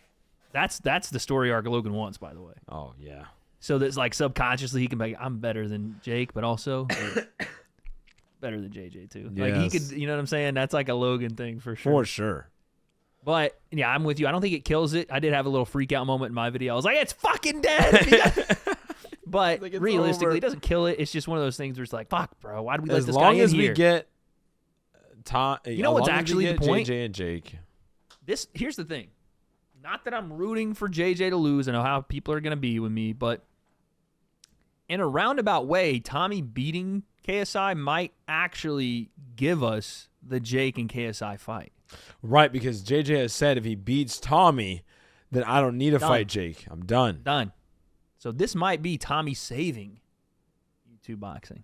S1: That's the story arc Logan wants, by the way.
S2: Oh yeah.
S1: So that's like subconsciously he can be like, I'm better than Jake, but also better than JJ too. Like he
S2: Yes.
S1: could, you know what I'm saying? That's like a Logan thing for sure.
S2: For sure.
S1: But yeah, I'm with you. I don't think it kills it. I did have a little freak out moment in my video. I was like, it's fucking dead. But
S2: like, it's
S1: realistically,
S2: over.
S1: it doesn't kill it. It's just one of those things where it's like, fuck, bro, why did we let this guy
S2: long
S1: in
S2: as
S1: here?
S2: we get Tom,
S1: You know what's actually the point?
S2: JJ and Jake.
S1: Here's the thing. Not that I'm rooting for JJ to lose. I know how people are going to be with me, but in a roundabout way, Tommy beating KSI might actually give us the Jake and KSI fight.
S2: Right, because JJ has said if he beats Tommy, then I don't need to fight Jake. I'm done.
S1: Done. So this might be Tommy saving YouTube boxing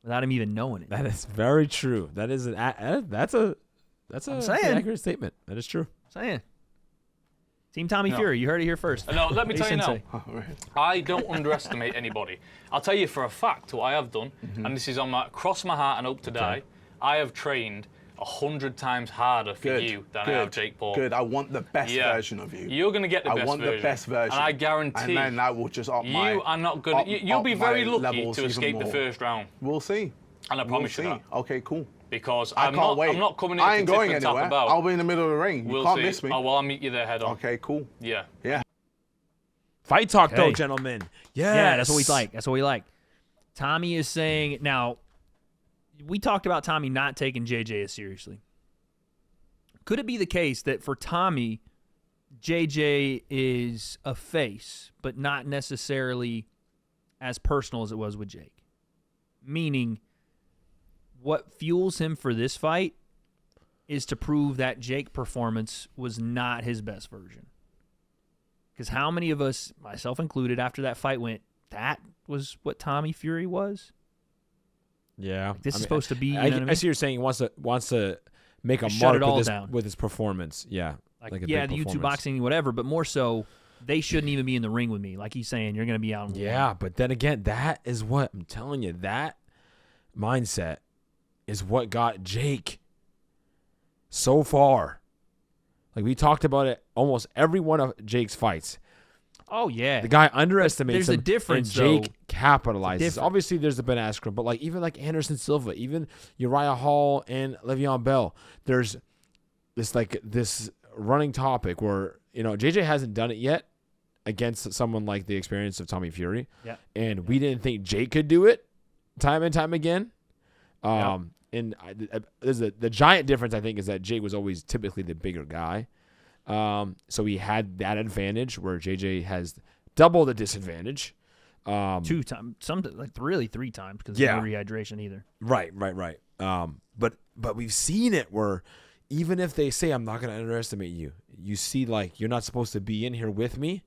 S1: without him even knowing it.
S2: That is very true. That is that's an accurate statement. That is true.
S1: Saying. Team Tommy Fury, you heard it here first.
S5: No, let me tell you now.
S1: Sensei.
S5: I don't underestimate anybody. I'll tell you for a fact what I have done, and this is on my cross my heart and hope to die. I have trained 100 times harder for you than I have Jake Paul.
S4: Good. I want the best version of you.
S5: You're going to get the best version.
S4: I want the best version.
S5: And I guarantee.
S4: And then that will just up my.
S5: You are not good. You'll be very lucky to escape the first round.
S4: We'll see.
S5: And I promise you that.
S4: Okay, cool.
S5: Because
S4: I can't wait.
S5: I'm not coming in
S4: I ain't
S5: to
S4: going
S5: tip and tap
S4: anywhere.
S5: about.
S4: I'll be in the middle of the ring. You can't miss me.
S5: Oh, well, I'll meet you there head on.
S4: Okay, cool.
S5: Yeah.
S4: Yeah.
S2: Fight talk, though,
S1: Okay.
S2: gentlemen. Yes.
S1: Yeah, that's what we like. That's what we like. Tommy is saying, now, we talked about Tommy not taking JJ as seriously. Could it be the case that for Tommy, JJ is a face, but not necessarily as personal as it was with Jake? Meaning, what fuels him for this fight is to prove that Jake performance was not his best version. Because how many of us, myself included, after that fight went, that was what Tommy Fury was?
S2: Yeah.
S1: This is supposed to be, you know what I mean?
S2: I see you're saying he wants to make a
S1: Shut
S2: mark
S1: it all
S2: with his,
S1: down.
S2: with his performance. Yeah.
S1: Like
S2: a
S1: yeah,
S2: big
S1: the YouTube
S2: performance.
S1: boxing, whatever, but more so, they shouldn't even be in the ring with me. Like he's saying, you're going to be out.
S2: Yeah, but then again, that is what I'm telling you. That mindset is what got Jake so far. Like we talked about it almost every one of Jake's fights.
S1: Oh, yeah.
S2: The guy underestimates
S1: There's
S2: him,
S1: a difference,
S2: and Jake
S1: though.
S2: capitalizes. Obviously, there's the Ben Askren, but like even like Anderson Silva, even Uriah Hall and Le'Veon Bell, there's this running topic where JJ hasn't done it yet against someone like the experience of Tommy Fury, and we didn't think Jake could do it time and time again. And there's the giant difference I think is that Jake was always typically the bigger guy. So he had that advantage where JJ has double the disadvantage.
S1: 2 times, really 3 times because no rehydration either.
S2: Right. But we've seen it where even if they say I'm not going to underestimate you, you see like you're not supposed to be in here with me,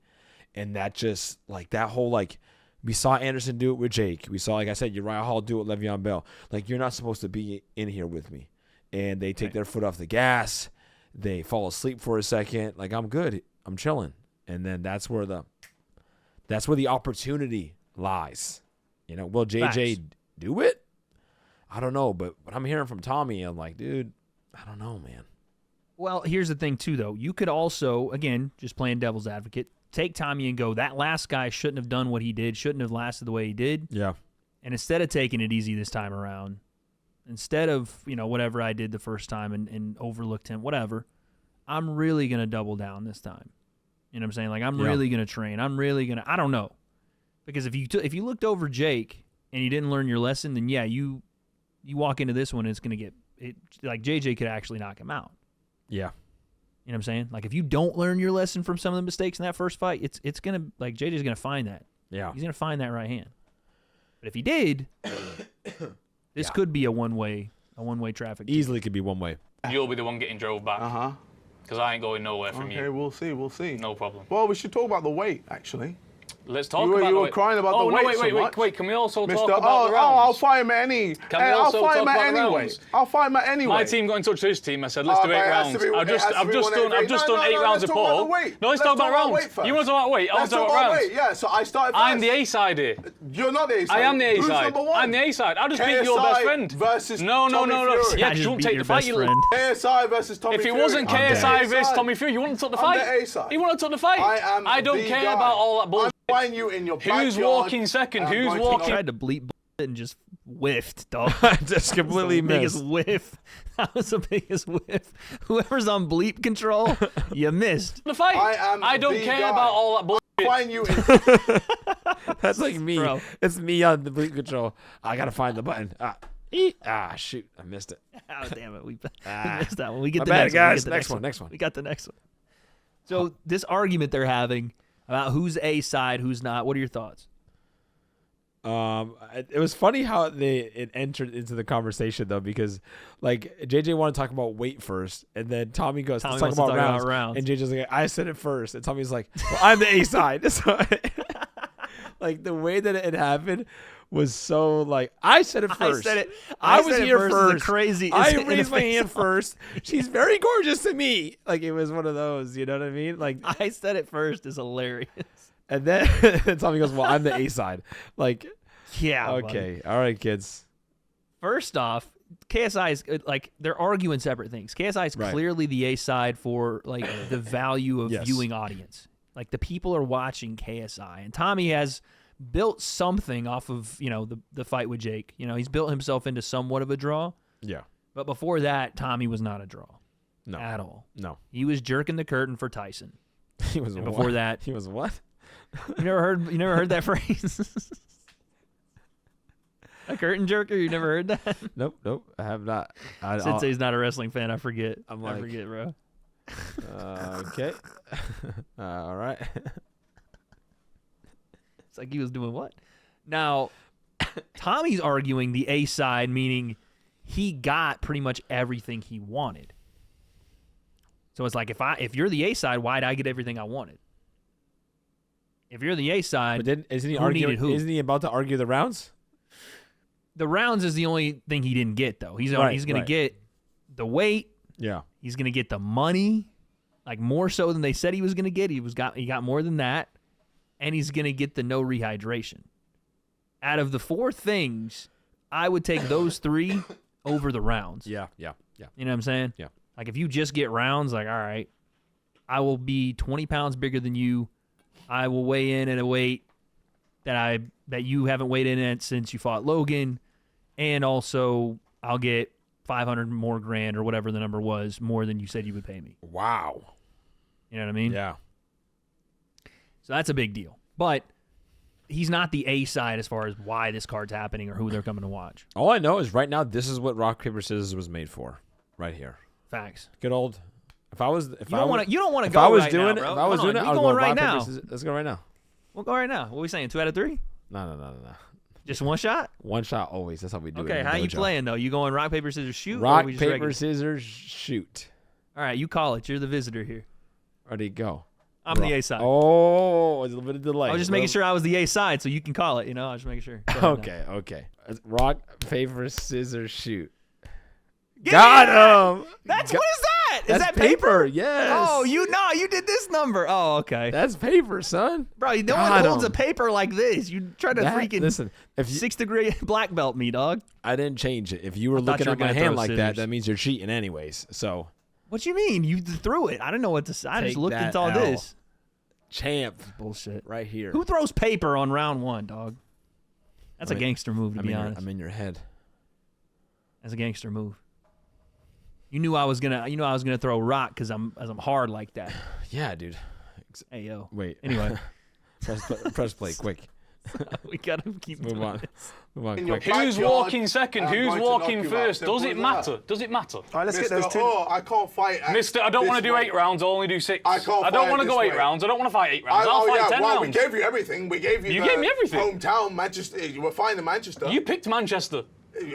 S2: and that just like that whole like we saw Anderson do it with Jake. We saw, like I said, Uriah Hall do it with Le'Veon Bell. Like you're not supposed to be in here with me, and they take their foot off the gas. They fall asleep for a second. Like I'm good. I'm chilling. And then that's where the opportunity lies. Will JJ do it? I don't know. But what I'm hearing from Tommy, I'm like, dude, I don't know, man.
S1: Well, here's the thing, too, though. You could also, again, just playing devil's advocate, take Tommy and go, that last guy shouldn't have done what he did, shouldn't have lasted the way he did.
S2: Yeah.
S1: And instead of taking it easy this time around, instead of, whatever I did the first time and overlooked him, whatever, I'm really going to double down this time. You know what I'm saying? Like, I'm really going to train. I'm really going to, I don't know. Because if you looked over Jake and you didn't learn your lesson, then yeah, you walk into this one and it's going to get, like JJ could actually knock him out.
S2: Yeah.
S1: You know what I'm saying? Like, if you don't learn your lesson from some of the mistakes in that first fight, it's going to, like, JJ's going to find that.
S2: Yeah.
S1: He's going to find that right hand. But if he did, this could be a one-way traffic.
S2: Easily could be one way.
S5: You'll be the one getting drove back.
S4: Uh-huh.
S5: Because I ain't going nowhere from you.
S4: Okay, we'll see.
S5: No problem.
S4: Well, we should talk about the weight, actually.
S5: Let's talk
S4: You
S5: about
S4: were
S5: the weight.
S4: crying about the weight so much.
S5: Wait. Can we also
S4: Mr.
S5: talk about the rounds?
S4: I'll fight him at any.
S5: Can we also
S4: I'll fight
S5: talk
S4: him
S5: about
S4: at
S5: the
S4: any
S5: rounds?
S4: weight. I'll fight him at any weight.
S5: My team got in touch with his team. I said, let's do 8
S4: but it has
S5: rounds.
S4: to be-
S5: I've just
S4: it has to be
S5: done 8 rounds of
S4: let's talk about
S5: Paul.
S4: the weight.
S5: No, let's talk about rounds.
S4: first.
S5: You want to talk about weight? I want
S4: Let's
S5: to talk
S4: talk
S5: about
S4: about
S5: rounds.
S4: weight. Yeah, so I started first.
S5: I'm the A side here.
S4: You're not the A side.
S5: I am the A
S4: Who's
S5: side.
S4: number 1?
S5: I'm the A side. I'll just beat your best
S4: KSI
S5: friend.
S4: versus
S5: No.
S4: Tommy Fury.
S5: Yeah,
S1: I
S5: because you
S1: just
S5: won't
S1: beat
S5: take
S1: your
S5: the fight.
S1: best
S5: You
S1: friend.
S4: KSI versus Tommy
S5: If
S4: Fury.
S5: it wasn't
S2: I'm
S5: KSI
S2: the
S5: versus Tommy Fury, you wouldn't have took the
S4: I'm
S5: fight.
S4: the A side.
S5: He wouldn't have took the fight.
S4: I am
S5: I don't
S4: the
S5: care
S4: guy.
S5: about all that bullshit.
S4: I'm fighting you in your backyard.
S5: Who's walking second?
S4: and I'm
S5: Who's
S4: going to
S5: walking?
S4: knock-
S1: Tried to bleep and just whiffed, dog.
S2: Just completely
S1: the biggest
S2: missed.
S1: whiff. That was the biggest whiff. Whoever's on bleep control, you missed.
S5: The fight. I don't
S4: the
S5: care
S4: guy.
S5: about all that bullshit.
S4: Find you in
S2: That's like me.
S1: Bro.
S2: It's me on the bleep control. I gotta find the button. Shoot, I missed it.
S1: Oh, damn it. We missed that one. We get
S2: My
S1: the
S2: bad,
S1: next
S2: guys.
S1: one. We get the
S2: Next one.
S1: We got the next one. So this argument they're having about who's A side, who's not. What are your thoughts?
S2: It was funny how it entered into the conversation though, because like JJ wanted to talk about weight first, and then Tommy goes,
S1: Tommy
S2: let's talk
S1: wants to
S2: about
S1: talk about rounds.
S2: and JJ's like, I said it first, and Tommy's like, well, I'm the A side. So like the way that it happened was so like, I said it first. I was
S1: said it
S2: here
S1: first.
S2: first.
S1: It's crazy.
S2: I
S1: It's
S2: raised my hand
S1: face-off.
S2: first. She's very gorgeous to me. Like it was one of those, you know what I mean? Like,
S1: I said it first is hilarious.
S2: and then Tommy goes, well, I'm the A side. Like,
S1: Yeah.
S2: okay, all right, kids.
S1: First off, KSI is like they're arguing separate things. KSI is
S2: Right.
S1: clearly the A side for like the value of
S2: Yes.
S1: viewing audience. Like the people are watching KSI, and Tommy has built something off of the fight with Jake. He's built himself into somewhat of a draw.
S2: Yeah.
S1: But before that, Tommy was not a draw
S2: No.
S1: at all.
S2: No.
S1: He was jerking the curtain for Tyson.
S2: He was
S1: And
S2: what?
S1: before that,
S2: He was what?
S1: you never heard that phrase? A curtain jerker? You never heard that?
S2: Nope. I have not.
S1: Sensei's not a wrestling fan. I forget. I
S2: like-
S1: forget, bro.
S2: Okay. All right.
S1: It's like he was doing what? Now, Tommy's arguing the A side, meaning he got pretty much everything he wanted. So it's like if you're the A side, why'd I get everything I wanted? If you're the A
S2: But
S1: side,
S2: then isn't he
S1: who
S2: arguing?
S1: needed who?
S2: Isn't he about to argue the rounds?
S1: the rounds is the only thing he didn't get though. He's
S2: Right,
S1: he's gonna
S2: right.
S1: get the weight.
S2: Yeah.
S1: He's gonna get the money, like more so than they said he was gonna get. He got more than that, and he's gonna get the no rehydration. Out of the four things, I would take those three over the rounds.
S2: Yeah.
S1: You know what I'm saying?
S2: Yeah.
S1: Like if you just get rounds, like all right, I will be 20 pounds bigger than you. I will weigh in at a weight that you haven't weighed in at since you fought Logan, and also I'll get 500 more grand or whatever the number was more than you said you would pay me.
S2: Wow.
S1: You know what I mean?
S2: Yeah.
S1: So that's a big deal. But he's not the A side as far as why this card's happening or who they're coming to watch.
S2: All I know is right now this is what rock paper scissors was made for, right here.
S1: Facts.
S2: Good old. If I was,
S1: You don't want to
S2: if
S1: go
S2: I was
S1: right
S2: doing
S1: now,
S2: it,
S1: bro.
S2: if I was
S1: Hold
S2: doing
S1: on.
S2: it, I
S1: We
S2: would
S1: going
S2: go
S1: right
S2: rock
S1: now.
S2: paper scissors. Let's go right now.
S1: We'll go right now. What are we saying? 2 out of 3?
S2: No.
S1: Just one shot?
S2: One shot always. That's how we do it.
S1: Okay,
S2: in the
S1: how you
S2: dojo.
S1: playing though? You going rock, paper, scissors, shoot? or
S2: Rock
S1: we just
S2: paper
S1: regular?
S2: scissors shoot.
S1: All right, you call it. You're the visitor here.
S2: Where'd he go?
S1: I'm the A side.
S2: Oh, a little bit of delay.
S1: I was just making sure I was the A side so you can call it. I was just making sure. Go ahead now.
S2: Okay. Rock paper scissors shoot.
S1: Yeah!
S2: Got him.
S1: What is that? Is
S2: That's
S1: that paper?
S2: Yes.
S1: Oh, you did this number. Oh, okay.
S2: That's paper, son.
S1: Bro, no
S2: Got
S1: one holds
S2: him.
S1: a paper like this. You try to freaking
S2: Listen, if you,
S1: 6th degree black belt me, dog.
S2: I didn't change it. If you were
S1: thought
S2: looking
S1: you were
S2: at my
S1: gonna
S2: hand
S1: throw
S2: like that,
S1: scissors.
S2: that means you're cheating anyways. So,
S1: What you mean? You threw it. I didn't know what to say. I just
S2: Take
S1: looked
S2: that
S1: into all
S2: L.
S1: this.
S2: champ,
S1: Bullshit.
S2: right here.
S1: Who throws paper on round 1, dog? That's a
S2: I'm in-
S1: gangster move, to be honest.
S2: I'm in your head.
S1: That's a gangster move. You knew I was gonna throw rock because I'm hard like that.
S2: Yeah, dude.
S1: Hey yo.
S2: Wait.
S1: Anyway,
S2: press play quick.
S1: we gotta keep
S2: Move
S1: doing
S2: on.
S1: this.
S2: Move on
S4: In your
S2: quick.
S5: Who's
S4: backyard,
S5: walking second?
S4: I'm
S5: Who's
S4: going to
S5: walking
S4: knock you
S5: first?
S4: out.
S5: Does
S4: Simple
S5: it
S4: as
S5: matter?
S4: that.
S5: Does it matter?
S3: All right, let's get
S4: Mr.
S3: those two.
S4: Oh, I can't fight.
S5: Mister, I don't want to do 8 rounds. I'll only do 6.
S4: I can't
S5: don't
S4: fight
S5: want to
S4: this
S5: go 8
S4: way.
S5: rounds. I don't want to fight 8 rounds. I'll fight 10
S4: well,
S5: rounds.
S4: we gave you everything. We gave you.
S5: You
S4: the
S5: gave me everything.
S4: Hometown, Manchester. You were fine in Manchester.
S5: You picked Manchester.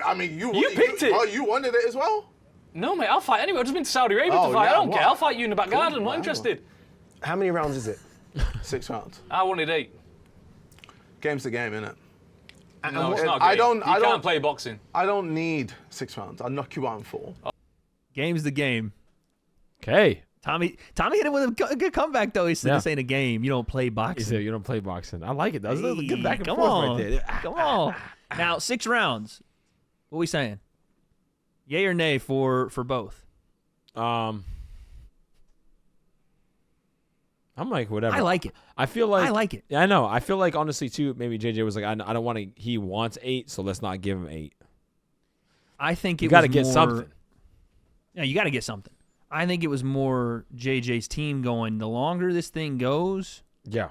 S4: I mean, you
S5: picked it.
S4: Oh, you wanted it as well.
S5: No, mate, I'll fight anyway. I've just been to Saudi Arabia
S4: Oh,
S5: to fight.
S4: yeah,
S5: I don't
S4: what?
S5: care. I'll fight you in the back garden. I'm not
S4: whatever.
S5: interested.
S3: How many rounds is it?
S4: 6 rounds.
S5: I wanted 8.
S4: Game's the game, innit?
S5: No, it's not.
S4: I
S5: Great.
S4: don't-
S5: You
S4: I
S5: can't
S4: don't-
S5: play boxing.
S4: I don't need 6 rounds. I'll knock you out in 4.
S1: Game's the game.
S2: Okay.
S1: Tommy hit him with a good comeback though. He said
S2: Yeah.
S1: this ain't a game. You don't play
S2: He
S1: boxing.
S2: said you don't play boxing. I like it. That was a good back and
S1: Come
S2: forth
S1: on.
S2: right there.
S1: Come on. Now 6 rounds. What we saying? Yay or nay for both?
S2: I I'm like, whatever.
S1: I like it.
S2: I feel like
S1: I like it.
S2: Yeah, I know. I feel like honestly too. Maybe JJ was like, I don't want to. He wants 8, so let's not give him 8.
S1: I think
S2: You
S1: got to
S2: get something.
S1: Yeah, you got to get something. I think it was more JJ's team going, the longer this thing goes,
S2: Yeah.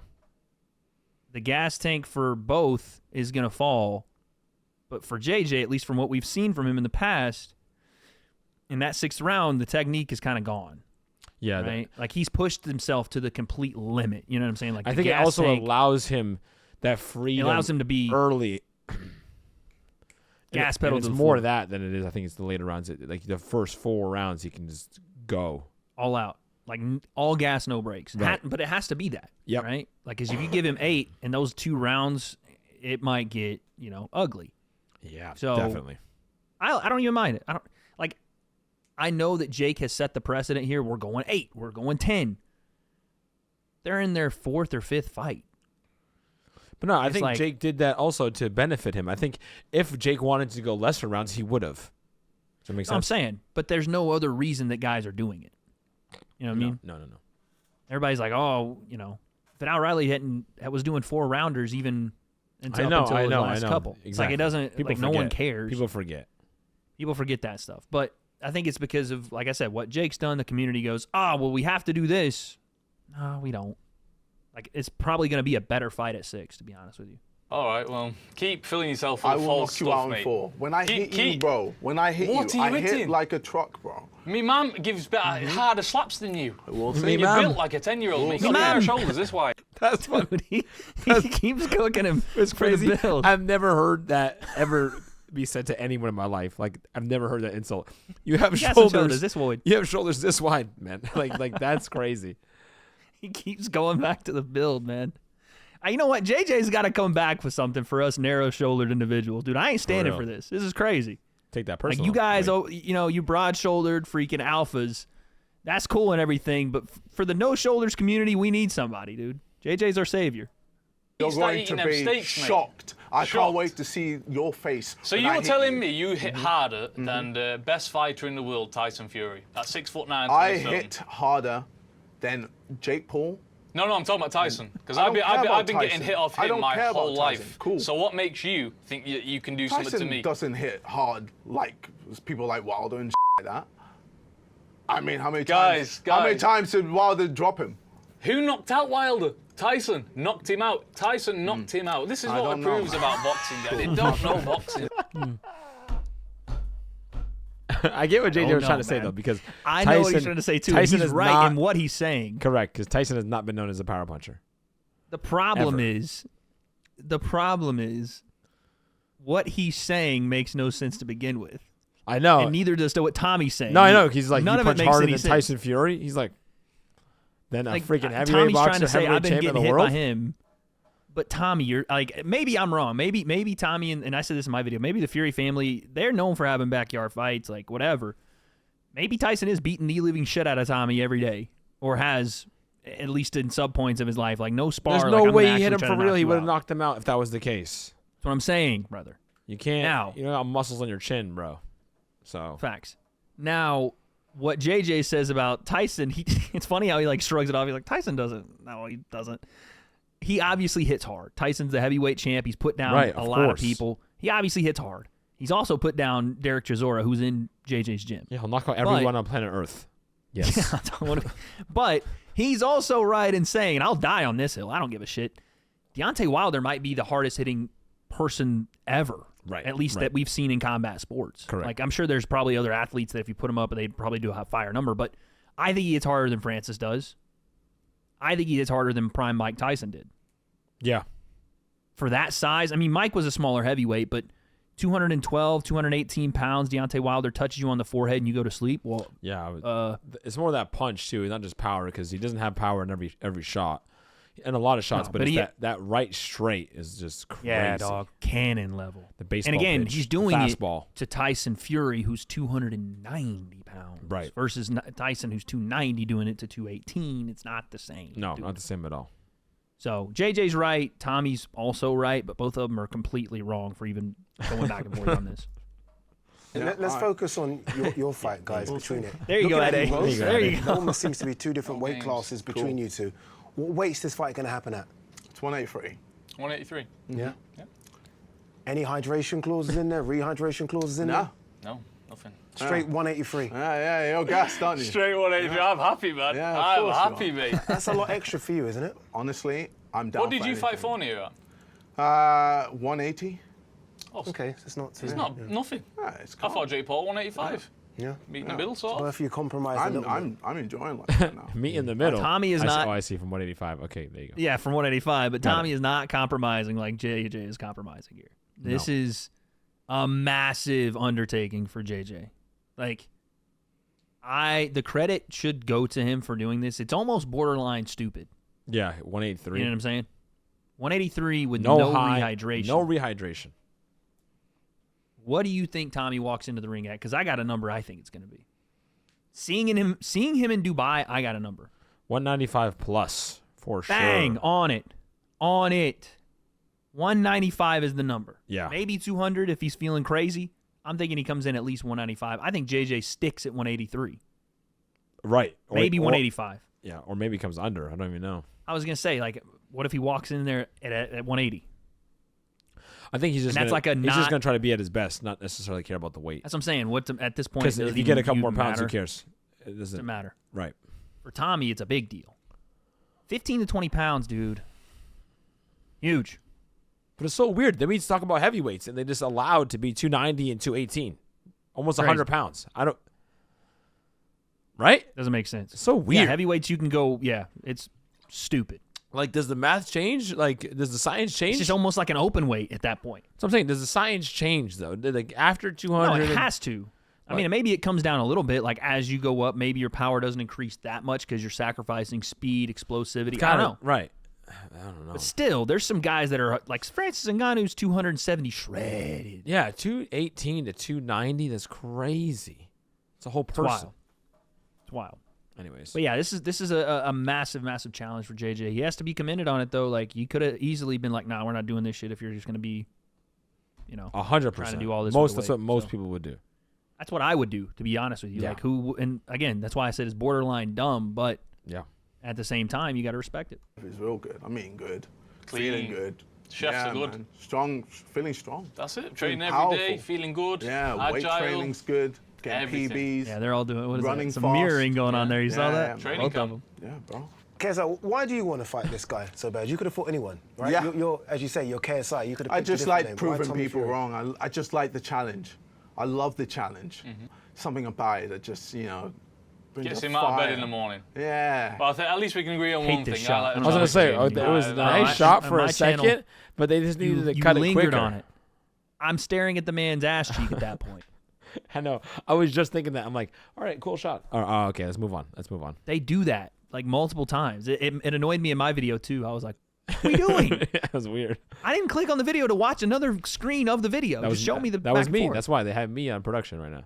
S1: the gas tank for both is going to fall. But for JJ, at least from what we've seen from him in the past, in that 6th round, the technique is kind of gone.
S2: Yeah.
S1: Right? Like he's pushed himself to the complete limit. You know what I'm saying? Like
S2: I
S1: the
S2: think it
S1: gas
S2: also
S1: tank,
S2: allows him that freedom.
S1: it allows him to be
S2: early.
S1: gas
S2: And
S1: pedal
S2: it's
S1: to the
S2: more
S1: floor,
S2: that than it is. I think it's the later rounds. Like the first 4 rounds, he can just go.
S1: all out. Like all gas, no brakes.
S2: Right.
S1: But it has to be that.
S2: Yep.
S1: Right? Like, because if you give him 8 in those 2 rounds, it might get, ugly.
S2: Yeah,
S1: So-
S2: definitely.
S1: I don't even mind it. I know that Jake has set the precedent here. We're going 8. We're going 10. They're in their 4th or 5th fight.
S2: But no, I
S1: It's
S2: think
S1: like-
S2: Jake did that also to benefit him. I think if Jake wanted to go lesser rounds, he would have. Does that make
S1: That's what I'm
S2: sense?
S1: saying. But there's no other reason that guys are doing it. You know what I mean?
S2: No.
S1: Everybody's like, oh, Fidel Riley was doing 4-rounders even until his last couple. It's like
S2: Exactly.
S1: it doesn't,
S2: People
S1: no one
S2: forget.
S1: cares.
S2: People forget.
S1: People forget that stuff. But I think it's because of, like I said, what Jake's done. The community goes, well, we have to do this. No, we don't. Like, it's probably going to be a better fight at 6, to be honest with you.
S5: All right, well, keep filling yourself full
S4: I
S5: of
S4: will
S5: false
S4: knock you
S5: stuff,
S4: out in
S5: mate.
S4: 4. When I hit you,
S5: Keep-
S4: bro, when I hit
S5: What
S4: you,
S5: are you
S4: I hit
S5: hitting?
S4: like a truck, bro.
S5: Me mum gives harder slaps than you.
S4: We'll
S2: Me
S4: see.
S5: You're
S2: mum.
S5: built like a 10-year-old, mate.
S1: Me
S5: Got narrow
S1: mum.
S5: shoulders this way.
S2: That's funny.
S1: Dude, he keeps cooking him.
S2: It's
S1: for the
S2: crazy.
S1: build.
S2: I've never heard that ever be said to anyone in my life. Like I've never heard that insult. You have
S1: He got some
S2: shoulders
S1: this wide.
S2: You have shoulders this wide, man. Like that's crazy.
S1: He keeps going back to the build, man. You know what? JJ's got to come back with something for us narrow-shouldered individuals. Dude, I ain't standing
S2: real.
S1: for this. This is crazy.
S2: Take that
S1: Like,
S2: personal.
S1: you guys,
S2: Wait.
S1: you broad-shouldered freaking alphas. That's cool and everything, but for the no-shoulders community, we need somebody, dude. JJ's our savior.
S4: You're
S5: Start
S4: going
S5: eating
S4: to
S5: them
S4: be
S5: steaks, mate.
S4: shocked. I
S5: Shocked.
S4: can't wait to see your face.
S5: So
S4: when
S5: you
S4: I
S5: were
S4: hit
S5: telling
S4: you.
S5: me you hit harder than the best fighter in the world, Tyson Fury. That's 6'9".
S4: I
S5: 20 stone.
S4: hit harder than Jake Paul.
S5: No, I'm talking about Tyson. Because
S4: I
S5: I've
S4: don't
S5: been,
S4: care
S5: I've been,
S4: about
S5: I've been getting
S4: Tyson.
S5: hit off
S4: I
S5: him
S4: don't
S5: my
S4: care about
S5: whole
S4: Tyson.
S5: life.
S4: Cool.
S5: So what makes you think you can do something to
S4: Tyson
S5: me?
S4: doesn't hit hard like people like Wilder and like that. I mean, how many
S5: Guys,
S4: times did Wilder drop him?
S5: Who knocked out Wilder? Tyson knocked him out. Tyson knocked him out. This is
S4: I
S5: what
S4: don't
S5: it
S4: know.
S5: proves about boxing, guys. They don't know boxing.
S2: I get what JJ
S1: Oh,
S2: was
S1: no,
S2: trying to say
S1: man.
S2: though, because
S1: I know what he's
S2: Tyson-
S1: trying to say, too.
S2: Tyson
S1: He's
S2: is
S1: right
S2: not-
S1: in what he's saying.
S2: correct, because Tyson has not been known as a power puncher.
S1: The problem
S2: Ever.
S1: is, what he's saying makes no sense to begin with.
S2: I know.
S1: And neither does what Tommy's saying.
S2: No, I know. He's like,
S1: none
S2: you
S1: of it
S2: punch
S1: makes
S2: harder
S1: any
S2: than
S1: sense.
S2: Tyson Fury. He's like, then a
S1: Like,
S2: freaking heavyweight
S1: Tommy's
S2: boxer,
S1: trying to say
S2: heavyweight
S1: I've been
S2: champion
S1: getting
S2: of the
S1: hit
S2: world.
S1: by him. But Tommy, you're like, maybe I'm wrong. Maybe Tommy, and I said this in my video, maybe the Fury family, they're known for having backyard fights, like whatever. Maybe Tyson is beating the living shit out of Tommy every day, or has, at least in sub points of his life. Like, no spar.
S2: There's
S1: like,
S2: no
S1: I'm gonna
S2: way he
S1: actually
S2: hit him
S1: try
S2: for
S1: to
S2: real.
S1: knock
S2: He
S1: you
S2: would have
S1: out.
S2: knocked him out if that was the case.
S1: That's what I'm saying, brother.
S2: You can't.
S1: Now-
S2: You don't got muscles on your chin, bro. So
S1: Facts. Now, what JJ says about Tyson, it's funny how he like shrugs it off. He's like, Tyson doesn't. No, he doesn't. He obviously hits hard. Tyson's the heavyweight champ. He's put down
S2: Right,
S1: a
S2: of
S1: lot of
S2: course.
S1: people. He obviously hits hard. He's also put down Derek Chisora, who's in JJ's gym.
S2: yeah, he'll knock out everyone on planet Earth. Yes.
S1: I don't wanna- but he's also right in saying, and I'll die on this hill, I don't give a shit, Deontay Wilder might be the hardest hitting person ever.
S2: Right,
S1: At least
S2: right.
S1: that we've seen in combat sports.
S2: Correct.
S1: Like, I'm sure there's probably other athletes that if you put them up, they'd probably do a higher number. But I think he hits harder than Francis does. I think he hits harder than prime Mike Tyson did.
S2: Yeah.
S1: For that size, I mean, Mike was a smaller heavyweight, but 212, 218 pounds, Deontay Wilder touches you on the forehead and you go to sleep. Well,
S2: Yeah. It's more that punch too, not just power, because he doesn't have power in every shot, and a lot of shots.
S1: No,
S2: but
S1: but
S2: it's
S1: he-
S2: that right straight is just crazy.
S1: yeah, dog, cannon level.
S2: The baseball.
S1: And again,
S2: pitch,
S1: he's
S2: the
S1: doing
S2: fastball.
S1: it to Tyson Fury, who's 290 pounds,
S2: Right.
S1: versus Tyson, who's 290, doing it to 218. It's not the same.
S2: No,
S1: dude.
S2: not the same at all.
S1: So JJ's right, Tommy's also right, but both of them are completely wrong for even going back and forth on this.
S3: Let's focus on your fight, guys, between it.
S1: There you go,
S3: Looking at
S1: Eddie.
S3: both,
S1: There you go.
S3: There almost seems to be two different weight classes between you two. What weight's this fight going to happen at?
S4: It's 183.
S5: 183.
S3: Yeah.
S5: Yeah.
S3: Any hydration clauses in there? Rehydration clauses in there?
S5: No, nothing.
S3: Straight 183.
S4: Yeah, you're gassed, aren't you?
S5: Straight 183. I'm happy, man.
S4: Yeah, of
S5: I'm
S4: course you
S5: happy, mate.
S3: That's a lot extra for you, isn't it?
S4: Honestly, I'm down.
S5: What did you fight for, Neo?
S4: 180.
S5: Oh,
S3: Okay, so it's not too.
S5: It's not nothing.
S4: Yeah, it's
S5: I
S4: calm.
S5: thought Jake Paul 185.
S3: Yeah.
S5: Meet in the middle, sort
S3: Well,
S5: of.
S3: if you compromise a little bit.
S4: I'm enjoying life right now.
S2: Meet in the middle.
S1: Tommy is not-
S2: Oh, I see. From 185. Okay, there you go.
S1: Yeah, from 185. But
S2: Got
S1: Tommy
S2: it.
S1: is not compromising like JJ is compromising here. This is a massive undertaking for JJ. Like, the credit should go to him for doing this. It's almost borderline stupid.
S2: Yeah, 183.
S1: You know what I'm saying? 183 with
S2: no
S1: no
S2: high,
S1: rehydration.
S2: No rehydration.
S1: What do you think Tommy walks into the ring at? Because I got a number I think it's going to be. Seeing him in Dubai, I got a number.
S2: 195 plus for
S1: Bang,
S2: sure.
S1: on it. 195 is the number.
S2: Yeah.
S1: Maybe 200 if he's feeling crazy. I'm thinking he comes in at least 195. I think JJ sticks at 183.
S2: Right.
S1: Maybe 185.
S2: Yeah, or maybe comes under. I don't even know.
S1: I was going to say, like, what if he walks in there at 180?
S2: I think he's just
S1: And that's
S2: gonna,
S1: like a
S2: he's just
S1: not-
S2: going to try to be at his best, not necessarily care about the weight.
S1: That's what I'm saying. At this point,
S2: Because
S1: does
S2: if
S1: it
S2: you get a couple
S1: even
S2: more pounds,
S1: matter?
S2: who cares? It
S1: Doesn't
S2: doesn't
S1: matter.
S2: Right.
S1: For Tommy, it's a big deal. 15 to 20 pounds, dude. Huge.
S2: But it's so weird. Then we talk about heavyweights, and they just allowed to be 290 and 218, almost
S1: Crazy.
S2: 100 pounds. I don't. Right?
S1: Doesn't make sense.
S2: It's so weird.
S1: Yeah, heavyweights, you can go, it's stupid.
S2: Like, does the math change? Like, does the science change?
S1: It's just almost like an open weight at that point.
S2: So I'm saying, does the science change though? Like after 200,
S1: No, it has to. I mean, maybe it comes down a little bit. Like as you go up, maybe your power doesn't increase that much because you're sacrificing speed, explosivity. I don't know.
S2: Right. I don't know.
S1: But still, there's some guys that are like Francis Ngannou's 270 shredded.
S2: Yeah, 218 to 290. That's crazy. It's a whole
S1: It's
S2: person.
S1: wild. It's wild.
S2: Anyways,
S1: But yeah, this is a massive, massive challenge for JJ. He has to be commended on it though. Like you could have easily been like, "Nah, we're not doing this shit." If you're just going to be,
S2: 100%.
S1: trying to do all this
S2: Most
S1: with
S2: that's
S1: the
S2: what
S1: weight,
S2: most
S1: so.
S2: people would do.
S1: That's what I would do, to be honest with you.
S2: Yeah.
S1: Like and again, that's why I said it's borderline dumb, but
S2: Yeah.
S1: at the same time, you got to respect it.
S4: It's real good. I'm eating good.
S5: Clean.
S4: Feeling good.
S5: Chefs
S4: yeah,
S5: are good.
S4: Man. Strong, feeling strong.
S5: That's it. Training every
S4: powerful.
S5: day, feeling good.
S4: Yeah, weight
S5: agile.
S4: training's good. Getting
S5: Everything.
S4: PBs.
S1: Yeah, they're all doing what is
S4: Running
S1: that? Some
S4: fast.
S1: mirroring going on there. You saw
S4: Yeah,
S1: that?
S4: man.
S5: Training
S1: Both of
S5: camp.
S1: them.
S4: Yeah, bro.
S3: KSI, why do you want to fight this guy so bad? You could have fought anyone, right?
S4: Yeah.
S3: You're, as you say, you're KSI. You could have.
S4: I
S3: picked a
S4: just
S3: different
S4: like
S3: name. Why
S4: proving
S3: Tommy
S4: people
S3: Fury?
S4: wrong. I just like the challenge. I love the challenge.
S5: Mm-hmm.
S4: Something about it that just, brings
S5: Gets
S4: a
S5: him out of bed
S4: fire.
S5: in the morning.
S4: Yeah.
S5: But I think at least we can agree on
S1: Hate
S5: one
S1: this
S5: thing.
S1: shot.
S5: I, like
S1: I
S2: I was gonna say it was a nice shot for a second,
S1: channel,
S2: but they just needed to
S1: you
S2: cut it
S1: lingered
S2: quicker.
S1: on it. I'm staring at the man's ass cheek at that point.
S2: I know. I was just thinking that. I'm like, all right, cool shot. Oh, okay, let's move on.
S1: They do that like multiple times. It annoyed me in my video too. I was like, "What are we doing?"
S2: That was weird.
S1: I didn't click on the video to watch another screen of the video.
S2: That
S1: Just show me the.
S2: That was
S1: back
S2: me.
S1: and forth.
S2: That's why they have me on production right now.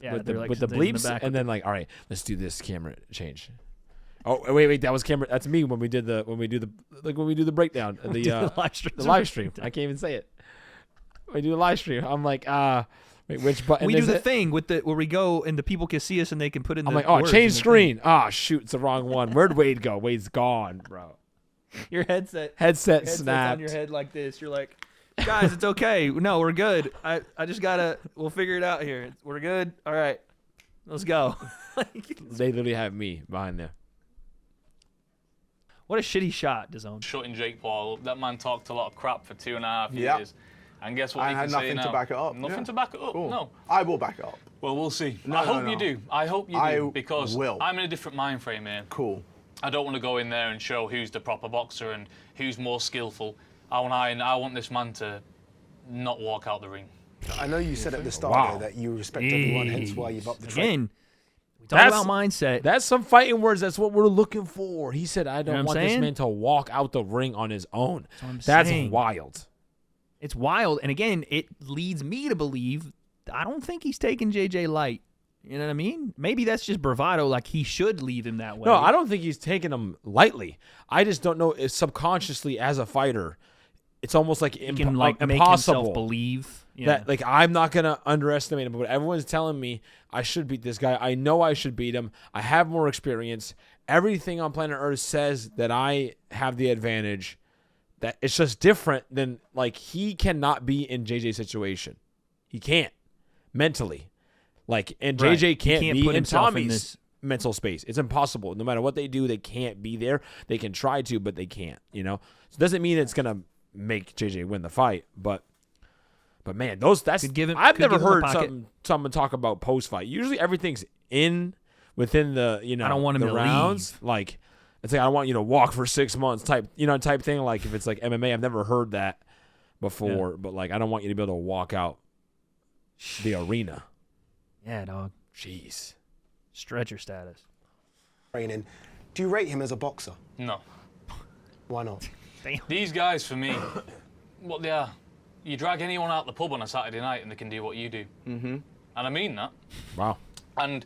S1: Yeah,
S2: with
S1: they're
S2: the,
S1: like
S2: with the
S1: sitting in
S2: bleeps,
S1: back
S2: and
S1: with
S2: then like, all right, let's do this camera change. Oh wait, that was camera. That's me when we do the breakdown, the
S1: the live stream.
S2: the live stream. I can't even say it. We do a live stream. I'm like, wait, which button?
S1: We
S2: is
S1: do the
S2: it?
S1: thing with where we go and the people can see us and they can put in.
S2: I'm
S1: the
S2: like, oh,
S1: words
S2: change
S1: in the
S2: screen. Ah, shoot, it's the wrong one. Where'd Wade go? Wade's gone, bro.
S1: thing. Your headset
S2: Headset
S1: headset's
S2: snapped.
S1: on your head like this. You're like, guys, it's okay. No, we're good. I just gotta. We'll figure it out here. We're good. All right, let's go.
S2: They literally have me behind there.
S1: What a shitty shot, DAZN.
S5: shutting Jake Paul up. That man talked a lot of crap for 2.5
S4: Yeah.
S5: years. And guess what
S4: I
S5: he
S4: had
S5: can say
S4: nothing
S5: now?
S4: to back it up.
S5: Nothing
S4: Yeah.
S5: to back it up.
S4: Cool.
S5: No.
S4: I will back it up.
S5: Well, we'll see.
S4: No,
S5: I
S4: no,
S5: hope you
S4: no.
S5: do. I hope you
S4: I
S5: do because
S4: will.
S5: I'm in a different mind frame here.
S4: Cool.
S5: I don't want to go in there and show who's the proper boxer and who's more skillful. I want this man to not walk out the ring.
S3: I know you said at the start
S2: Wow.
S3: there that you respect everyone, hence why you've upped the trade.
S1: Again, we talk about mindset.
S2: That's some fighting words. That's what we're looking for. He said, I don't
S1: what I'm
S2: want this
S1: saying?
S2: man to walk out the ring on his own.
S1: what I'm
S2: That's
S1: saying.
S2: wild.
S1: It's wild, and again, it leads me to believe I don't think he's taking JJ light. You know what I mean? Maybe that's just bravado. Like he should leave him that way.
S2: No, I don't think he's taking him lightly. I just don't know if subconsciously as a fighter, it's almost like
S1: He can like make
S2: impossible.
S1: himself believe.
S2: That like I'm not gonna underestimate him, but everyone's telling me I should beat this guy. I know I should beat him. I have more experience. Everything on planet Earth says that I have the advantage. That it's just different than like he cannot be in JJ's situation. He can't mentally. Like and JJ can't be
S1: put
S2: in
S1: himself in
S2: Tommy's
S1: this
S2: mental space. It's impossible. No matter what they do, they can't be there. They can try to, but they can't. You know, so it doesn't mean it's gonna make JJ win the fight, but man, I've never heard someone talk about post fight. Usually everything's within the
S1: I don't want him to
S2: rounds.
S1: leave.
S2: Like it's like I don't want you to walk for 6 months type thing. Like if it's like MMA, I've never heard that before. But like I don't want you to be able to walk out the arena.
S1: Yeah, dog.
S2: Jeez.
S1: Stretcher status.
S3: Training. Do you rate him as a boxer?
S5: No.
S3: Why not?
S1: Damn.
S5: These guys, for me, what they are, you drag anyone out the pub on a Saturday night and they can do what you do. Mm-hmm. And I mean that.
S2: Wow.
S5: And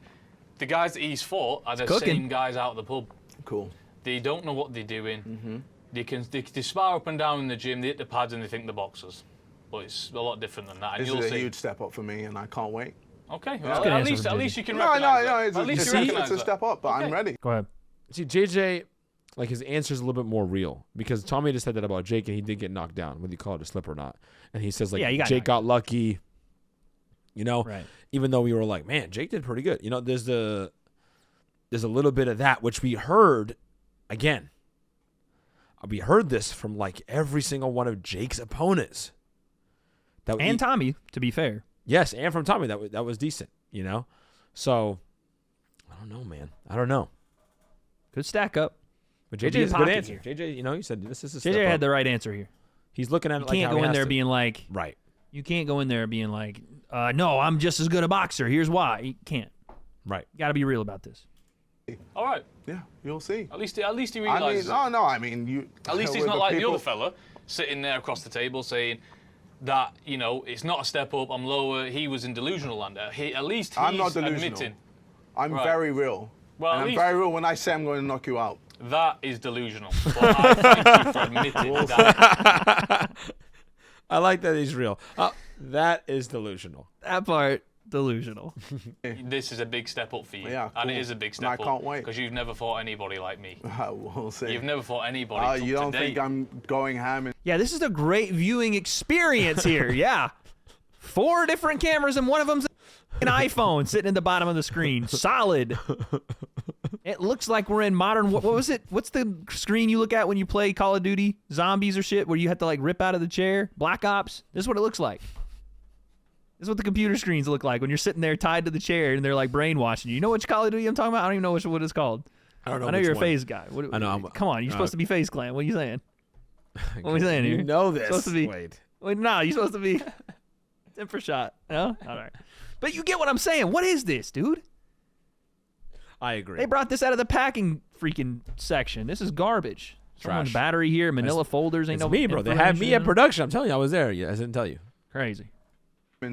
S5: the guys that he's fought are the same guys out of the pub.
S4: Cool.
S5: They don't know what they're doing. Mm-hmm. They spar up and down in the gym, they hit the pads and they think they're boxers. But it's a lot different than that. And
S4: This is a huge step up for me, and I can't wait.
S5: Okay,
S1: Yeah.
S5: well, at least you can recognise that. At least you recognise
S4: It's a step up, but I'm ready.
S1: Go ahead.
S2: See, JJ, like his answer is a little bit more real because Tommy just said that about Jake and he did get knocked down, whether you call it a slip or not. And he says like Jake got lucky, you know,
S1: Right.
S2: even though we were like, man, Jake did pretty good. You know, there's a little bit of that, which we heard again. We heard this from like every single one of Jake's opponents.
S1: Tommy, to be fair.
S2: Yes, and from Tommy, that was decent, you know? So, I don't know, man. I don't know.
S1: Could stack up.
S2: But
S1: Could
S2: JJ
S1: be a
S2: is a good
S1: pocket
S2: answer.
S1: here.
S2: JJ, you know, you said this is a
S1: JJ
S2: step
S1: had
S2: up.
S1: the right answer here.
S2: He's looking at
S1: You
S2: it like
S1: can't
S2: how
S1: go
S2: he
S1: in
S2: has
S1: there
S2: to.
S1: being like,
S2: Right.
S1: you can't go in there being like, no, I'm just as good a boxer. Here's why. You can't.
S2: Right.
S1: You got to be real about this.
S5: All right.
S4: Yeah, you'll see.
S5: At least he realises.
S4: I mean, you.
S5: At least he's
S4: with
S5: not like the
S4: people-
S5: other fella sitting there across the table saying that, you know, it's not a step up, I'm lower, he was in delusional land. At least he's
S4: I'm not delusional.
S5: admitting.
S4: I'm
S5: Right.
S4: very real.
S5: Well,
S4: and
S5: at
S4: I'm
S5: least-
S4: very real when I say I'm going to knock you out.
S5: That is delusional. But I thank you for admitting that.
S2: I like that he's real. That is delusional.
S1: That part, delusional.
S5: This is a big step up for you.
S4: Yeah,
S5: And it
S4: cool.
S5: is a big
S4: And
S5: step
S4: I
S5: up.
S4: can't wait.
S5: Because you've never fought anybody like me.
S4: We'll see.
S5: You've never fought anybody till
S4: You don't
S5: today.
S4: think I'm going ham in
S1: Yeah, this is a great viewing experience here. Yeah. 4 different cameras and one of them's an iPhone sitting in the bottom of the screen. Solid. It looks like we're in modern. What was it? What's the screen you look at when you play Call of Duty Zombies or shit where you have to like rip out of the chair? Black Ops. This is what it looks like. This is what the computer screens look like when you're sitting there tied to the chair and they're like brainwashing you. You know which Call of Duty I'm talking about? I don't even know what it's called.
S2: I don't know.
S1: I know
S2: which
S1: you're
S2: one.
S1: a FaZe guy.
S2: I know.
S1: Come on, you're supposed to be FaZe Clan. What are you saying? What are we saying here?
S2: You know this.
S1: Supposed to be.
S2: Wade.
S1: Wait, no, you're supposed to be 10 for shot. No? All right. But you get what I'm saying. What is this, dude?
S2: I agree.
S1: They brought this out of the packing freaking section. This is garbage. Someone's
S2: Trash.
S1: battery here, manila folders. Ain't
S2: It's
S1: no
S2: me, bro. They had me at
S1: information.
S2: production. I'm telling you, I was there. Yeah, I didn't tell you.
S1: Crazy.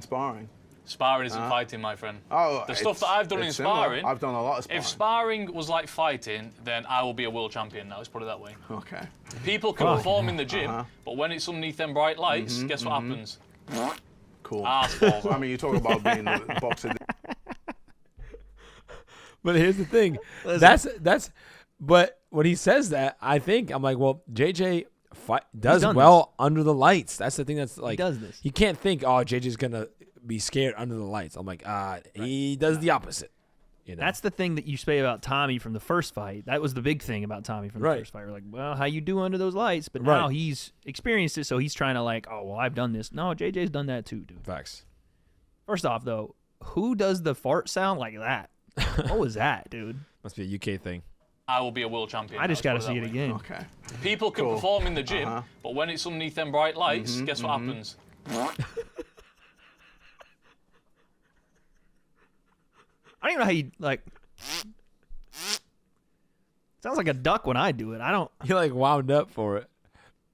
S4: sparring.
S5: Sparring isn't fighting, my friend.
S4: Oh,
S5: The stuff that I've done in
S4: it's similar.
S5: sparring.
S4: I've done a lot of sparring.
S5: If sparring was like fighting, then I will be a world champion now. Let's put it that way.
S4: Okay.
S5: People can perform in the gym, but when it's underneath them bright lights, guess what happens?
S4: Cool.
S5: Arseballs.
S4: I mean, you talk about being a boxer.
S2: But here's the thing. That's. But when he says that, I think I'm like, well, JJ does
S1: done
S2: well under the lights. That's the thing. That's like
S1: does this.
S2: You can't think, oh, JJ's gonna be scared under the lights. I'm like, he does the opposite. You know?
S1: That's the thing that you say about Tommy from the first fight. That was the big thing about Tommy from the
S2: Right.
S1: first fight. We're like, well, how you do under those lights? But now he's experienced it, so he's trying to like, oh, well, I've done this. No, JJ's done that too, dude.
S2: Facts.
S1: First off, though, who does the fart sound like that? What was that, dude?
S2: Must be a UK thing.
S5: I will be a world champion.
S1: I just
S5: got
S1: got to see it again.
S4: Okay.
S5: People can perform in the gym, but when it's underneath them bright lights, guess what happens?
S1: I don't even know how you like. Sounds like a duck when I do it. I don't.
S2: He like wound up for it.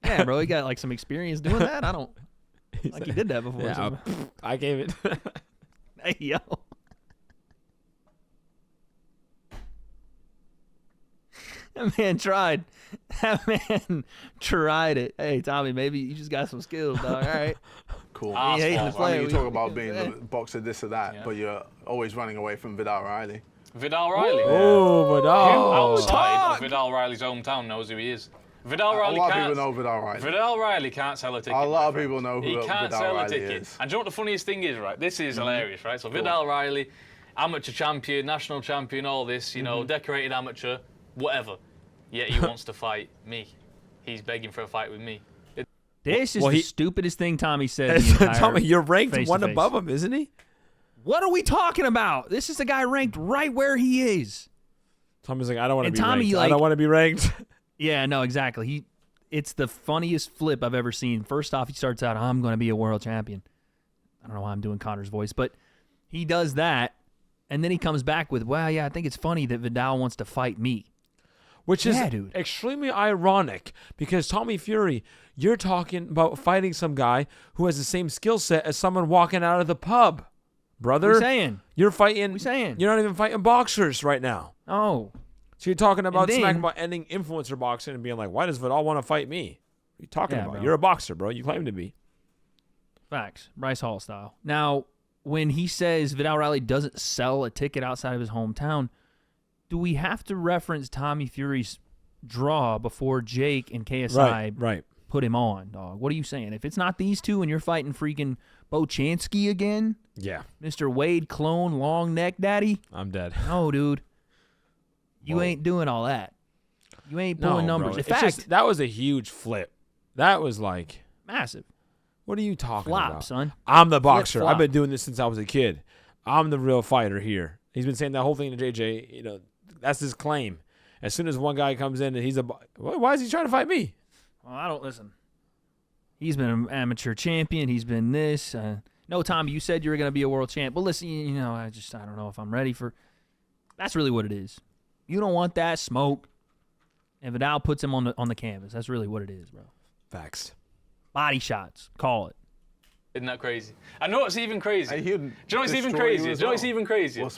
S1: Yeah, bro, he got like some experience doing that. I don't. Like he did that before.
S2: Yeah,
S1: so-
S2: I gave it.
S1: Hey, yo. That man tried. That man tried it. Hey, Tommy, maybe you just got some skills, dog. All right.
S4: cool.
S5: Ass
S1: hates
S5: fault.
S1: the player.
S4: I mean, you talk about being a boxer, this or that, but you're always running away from Vidal Riley.
S5: Vidal Riley.
S2: Oh,
S5: Who
S2: Vidal.
S5: outside of Vidal Riley's hometown knows who he is? Vidal
S4: A
S5: Riley
S4: lot of
S5: can't.
S4: people know Vidal Riley.
S5: Vidal Riley can't sell a ticket.
S4: A lot
S5: my
S4: of
S5: friend.
S4: people know who
S5: He can't
S4: Vidal
S5: sell a
S4: Riley
S5: ticket.
S4: is.
S5: And do you know what the funniest thing is, right? This is hilarious, right? So Vidal Riley, amateur champion, national champion, all this, you know, decorated amateur, whatever. Yet he wants to fight me. He's begging for a fight with me.
S1: This is
S2: Well,
S1: the
S2: he-
S1: stupidest thing Tommy said. The entire
S2: Tommy, you're ranked
S1: face-to-face.
S2: one above him, isn't he?
S1: What are we talking about? This is the guy ranked right where he is.
S2: Tommy's like, I don't want to
S1: And
S2: be
S1: Tommy,
S2: ranked. I
S1: like-
S2: don't want to be ranked.
S1: Yeah, no, exactly. It's the funniest flip I've ever seen. First off, he starts out, I'm going to be a world champion. I don't know why I'm doing Connor's voice, but he does that, and then he comes back with, well, yeah, I think it's funny that Vidal wants to fight me.
S2: Which is
S1: Yeah, dude.
S2: extremely ironic because Tommy Fury, you're talking about fighting some guy who has the same skill set as someone walking out of the pub. Brother,
S1: What are we saying?
S2: you're fighting.
S1: We saying?
S2: You're not even fighting boxers right now.
S1: Oh,
S2: So you're talking about
S1: then-
S2: smacking about ending influencer boxing and being like, why does Vidal want to fight me? What are you talking
S1: Yeah,
S2: about?
S1: bro.
S2: You're a boxer, bro. You claim to be.
S1: facts. Bryce Hall style. Now, when he says Vidal Riley doesn't sell a ticket outside of his hometown, do we have to reference Tommy Fury's draw before Jake and KSI
S2: Right.
S1: put him on, dog? What are you saying? If it's not these two and you're fighting freaking Bochansky again,
S2: Yeah.
S1: Mr. Wade clone long neck daddy,
S2: I'm dead.
S1: no, dude. You
S2: Whoa.
S1: ain't doing all that. You ain't pulling numbers.
S2: Bro.
S1: In
S2: It's
S1: fact,
S2: just, that was a huge flip. That was like,
S1: massive.
S2: what are you talking
S1: Flop,
S2: about?
S1: son.
S2: I'm the boxer.
S1: flop.
S2: I've been doing this since I was a kid. I'm the real fighter here. He's been saying that whole thing to JJ. You know, that's his claim. As soon as one guy comes in and he's why is he trying to fight me?
S1: Well, I don't listen. He's been an amateur champion. He's been this. No, Tommy, you said you were going to be a world champ. But listen, you know, I don't know if I'm ready for. That's really what it is. You don't want that smoke. And Vidal puts him on the canvas. That's really what it is, bro.
S2: Facts.
S1: Body shots. Call it.
S5: Isn't that crazy? I know what's even crazy.
S4: Hey,
S5: Do you know what's even crazy? Do you know what's even crazy?
S4: What's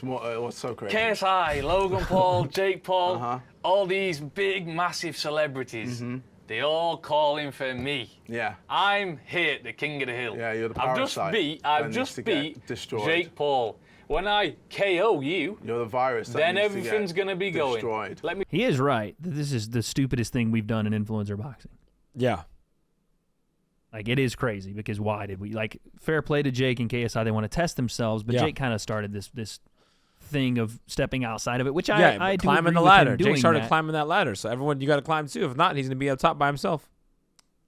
S4: so crazy?
S5: KSI, Logan Paul, Jake Paul, all these big, massive celebrities, they all calling for me.
S4: Yeah.
S5: I'm here, the king of the hill.
S4: Yeah, you're the
S5: I've just
S4: parasite
S5: beat
S4: that needs to get
S5: Jake
S4: destroyed.
S5: Paul. When I KO you,
S4: You're the virus.
S5: then
S4: that needs to
S5: everything's
S4: get
S5: gonna be
S4: destroyed.
S5: going. Let me
S1: He is right. This is the stupidest thing we've done in influencer boxing.
S2: Yeah.
S1: Like, it is crazy because why did we? Like, fair play to Jake and KSI. They want to test themselves, but
S2: Yeah.
S1: Jake kind of started this thing of stepping outside of it, which
S2: Yeah,
S1: I do
S2: climbing
S1: agree
S2: the
S1: with him
S2: ladder. Jake
S1: doing
S2: started
S1: that.
S2: climbing that ladder. So everyone, you got to climb too. If not, he's going to be up top by himself.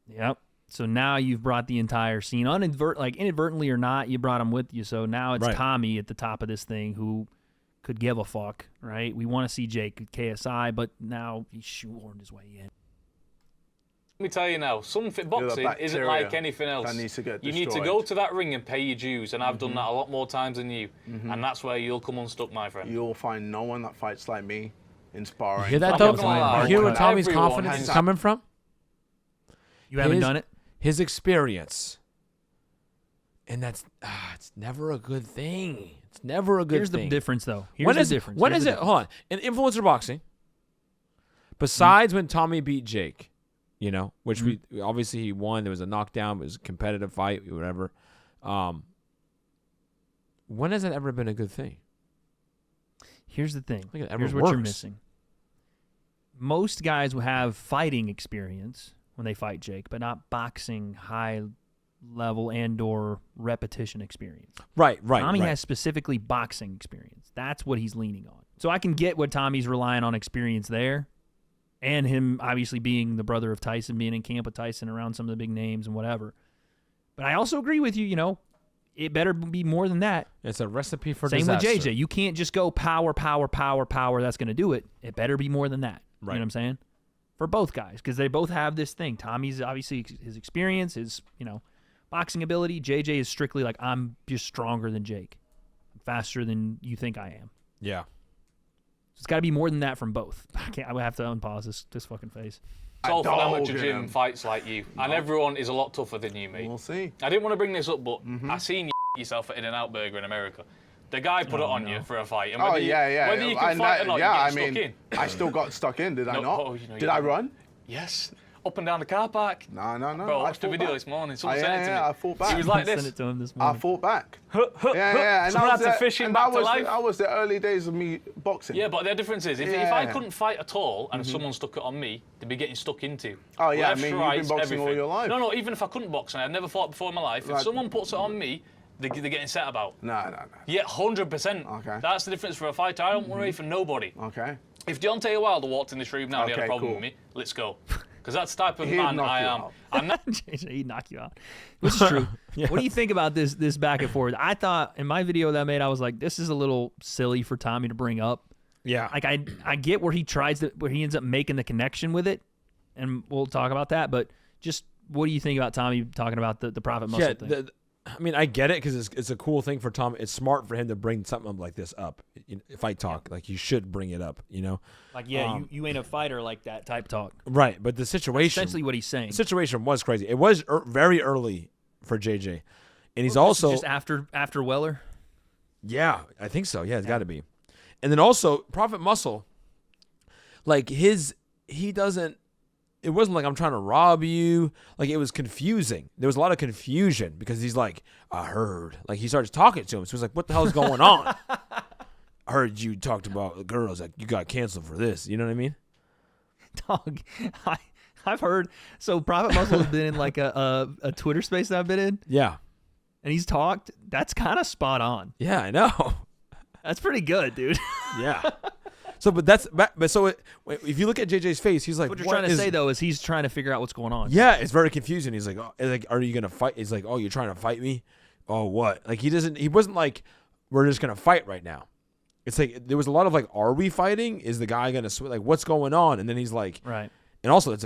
S1: Yep. So now you've brought the entire scene, inadvertently or not, you brought him with you. So now it's
S2: Right.
S1: Tommy at the top of this thing who could give a fuck, right? We want to see Jake at KSI, but now he's shoehorned his way in.
S5: Let me tell you now, boxing isn't
S4: bacteria
S5: like anything else.
S4: that needs to get
S5: you need to
S4: destroyed.
S5: go to that ring and pay your dues, and I've done that a lot more times than you. And that's where you'll come unstuck, my friend.
S4: You'll find no one that fights like me in sparring.
S2: You hear that
S5: I'm
S2: though?
S5: not gonna lie.
S2: You hear where
S5: Everyone
S2: Tommy's
S5: has
S2: confidence is
S5: that.
S2: coming from?
S1: You haven't
S2: His-
S1: done it?
S2: His experience. And that's it's never a good thing. It's never a good
S1: Here's
S2: thing.
S1: the difference, though. Here's
S2: When
S1: the
S2: is
S1: difference.
S2: When
S1: Here's
S2: is
S1: the
S2: it? Hold on. In influencer boxing, besides when Tommy beat Jake, you know, which we obviously he won. There was a knockdown. It was a competitive fight, whatever. When has that ever been a good thing?
S1: Here's the thing.
S2: Look at it,
S1: Here's
S2: everyone
S1: what you're
S2: works.
S1: missing. Most guys will have fighting experience when they fight Jake, but not boxing high level and or repetition experience.
S2: Right.
S1: Tommy
S2: right.
S1: has specifically boxing experience. That's what he's leaning on. So I can get what Tommy's relying on experience there, and him obviously being the brother of Tyson, being in camp with Tyson around some of the big names and whatever. But I also agree with you, you know, it better be more than that.
S2: It's a recipe for
S1: Same
S2: disaster.
S1: with JJ. You can't just go power. That's going to do it. It better be more than that. You
S2: Right.
S1: know what I'm saying? For both guys, because they both have this thing. Tommy's obviously his experience, his, you know, boxing ability. JJ is strictly like, I'm just stronger than Jake. I'm faster than you think I am.
S2: Yeah.
S1: So it's got to be more than that from both. I would have to unpause this fucking face.
S5: It's all for
S4: Dog
S5: amateur
S4: in
S5: gym
S4: him.
S5: fights like you, and everyone is a lot tougher than you, mate.
S4: We'll see.
S5: I didn't want to bring this up, but I seen you yourself at In-N-Out Burger in America. The guy put it on you for a fight. And
S4: Oh,
S5: whether
S4: yeah.
S5: Whether you can fight or not,
S4: yeah,
S5: you
S4: I
S5: get
S4: mean,
S5: stuck in.
S4: I still got stuck in, did I
S5: No,
S4: not?
S5: oh, you know,
S4: Did
S5: you
S4: I
S5: didn't.
S4: run?
S5: Yes. up and down the car park.
S4: No.
S5: Bro, I watched the video this morning. Someone sent it to me.
S4: I fought back.
S5: He was like
S1: Sent
S5: this.
S1: it to him this
S4: I
S1: morning.
S4: fought back. Yeah. And
S5: Someone had to fish him back to life.
S4: That was the early days of me boxing.
S5: Yeah, but the difference is, if I
S4: Yeah.
S5: couldn't fight at all and someone stuck it on me, they'd be getting stuck into.
S4: Oh, yeah, I
S5: Left,
S4: mean, you've
S5: right,
S4: been boxing all
S5: everything.
S4: your life.
S5: No, even if I couldn't box and I'd never fought before in my life, if
S4: Right.
S5: someone puts it on me, they're getting set about.
S4: No.
S5: Yeah, 100%.
S4: Okay.
S5: That's the difference for a fighter. I don't worry for nobody.
S4: Okay.
S5: If Deontay Wilder walked in this room now and he had a
S4: Okay,
S5: problem
S4: cool.
S5: with me, let's go. Because that's the type of
S4: He'd
S5: man
S4: knock
S5: I
S4: you
S5: am.
S4: out.
S5: I'm not.
S1: JJ, he'd knock you out. Which is true. What do you think about this back and forth? I thought in my video that I made, I was like, this is a little silly for Tommy to bring up.
S2: Yeah.
S1: Like I get where he ends up making the connection with it, and we'll talk about that. But just what do you think about Tommy talking about the profit muscle thing?
S2: I mean, I get it because it's a cool thing for Tom. It's smart for him to bring something like this up. Fight talk, like you should bring it up.
S1: Like, you ain't a fighter like that type talk.
S2: Right? But the situation,
S1: Essentially, what he's saying.
S2: the situation was crazy. It was very early for JJ, and he's
S1: Well, this is
S2: also
S1: just after Weller.
S2: Yeah, I think so. Yeah, it's got to be. And then also Profit Muscle, like he doesn't. It wasn't like I'm trying to rob you. Like it was confusing. There was a lot of confusion because he's like, I heard. Like he starts talking to him. So he's like, what the hell's going on? I heard you talked about girls. Like you got canceled for this. You know what I mean?
S1: Dog, I've heard. So Profit Muscle has been in like a Twitter space that I've been in,
S2: Yeah.
S1: and he's talked. That's kind of spot on.
S2: Yeah, I know.
S1: That's pretty good, dude.
S2: Yeah. So, if you look at JJ's face, he's like,
S1: What you're trying to say though is he's trying to figure out what's going on.
S2: Yeah, it's very confusing. He's like, are you gonna fight? He's like, oh, you're trying to fight me? Oh, what? Like he wasn't like, we're just gonna fight right now. It's like there was a lot of like, are we fighting? Is the guy gonna like what's going on? And then he's like,
S1: Right.
S2: And also it's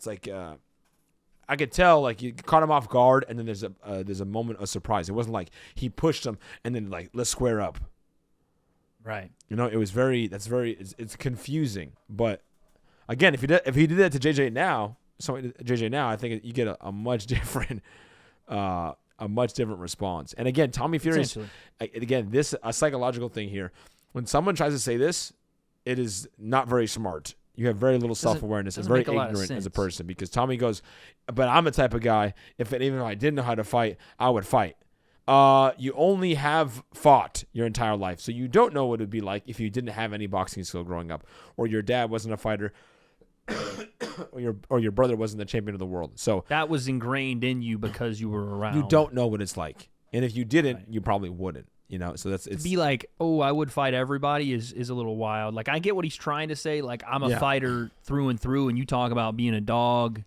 S2: like I could tell like you caught him off guard, and then there's a moment of surprise. It wasn't like he pushed him and then like let's square up.
S1: Right.
S2: It was it's confusing. But again, if he did that to JJ now, I think you get a much different response. And again, Tommy Fury's this a psychological thing here. When someone tries to say this, it is not very smart. You have very little self-awareness and very ignorant as a person, because Tommy goes, but I'm the type of guy, even if I didn't know how to fight, I would fight. You only have fought your entire life, so you don't know what it would be like if you didn't have any boxing skill growing up, or your dad wasn't a fighter, or your brother wasn't the champion of the world. So
S1: that was ingrained in you because you were around.
S2: You don't know what it's like, and if you didn't, you probably wouldn't. So it's
S1: to be like, oh, I would fight everybody is a little wild. Like I get what he's trying to say. Like I'm a fighter through and through, and you talk about being a dog,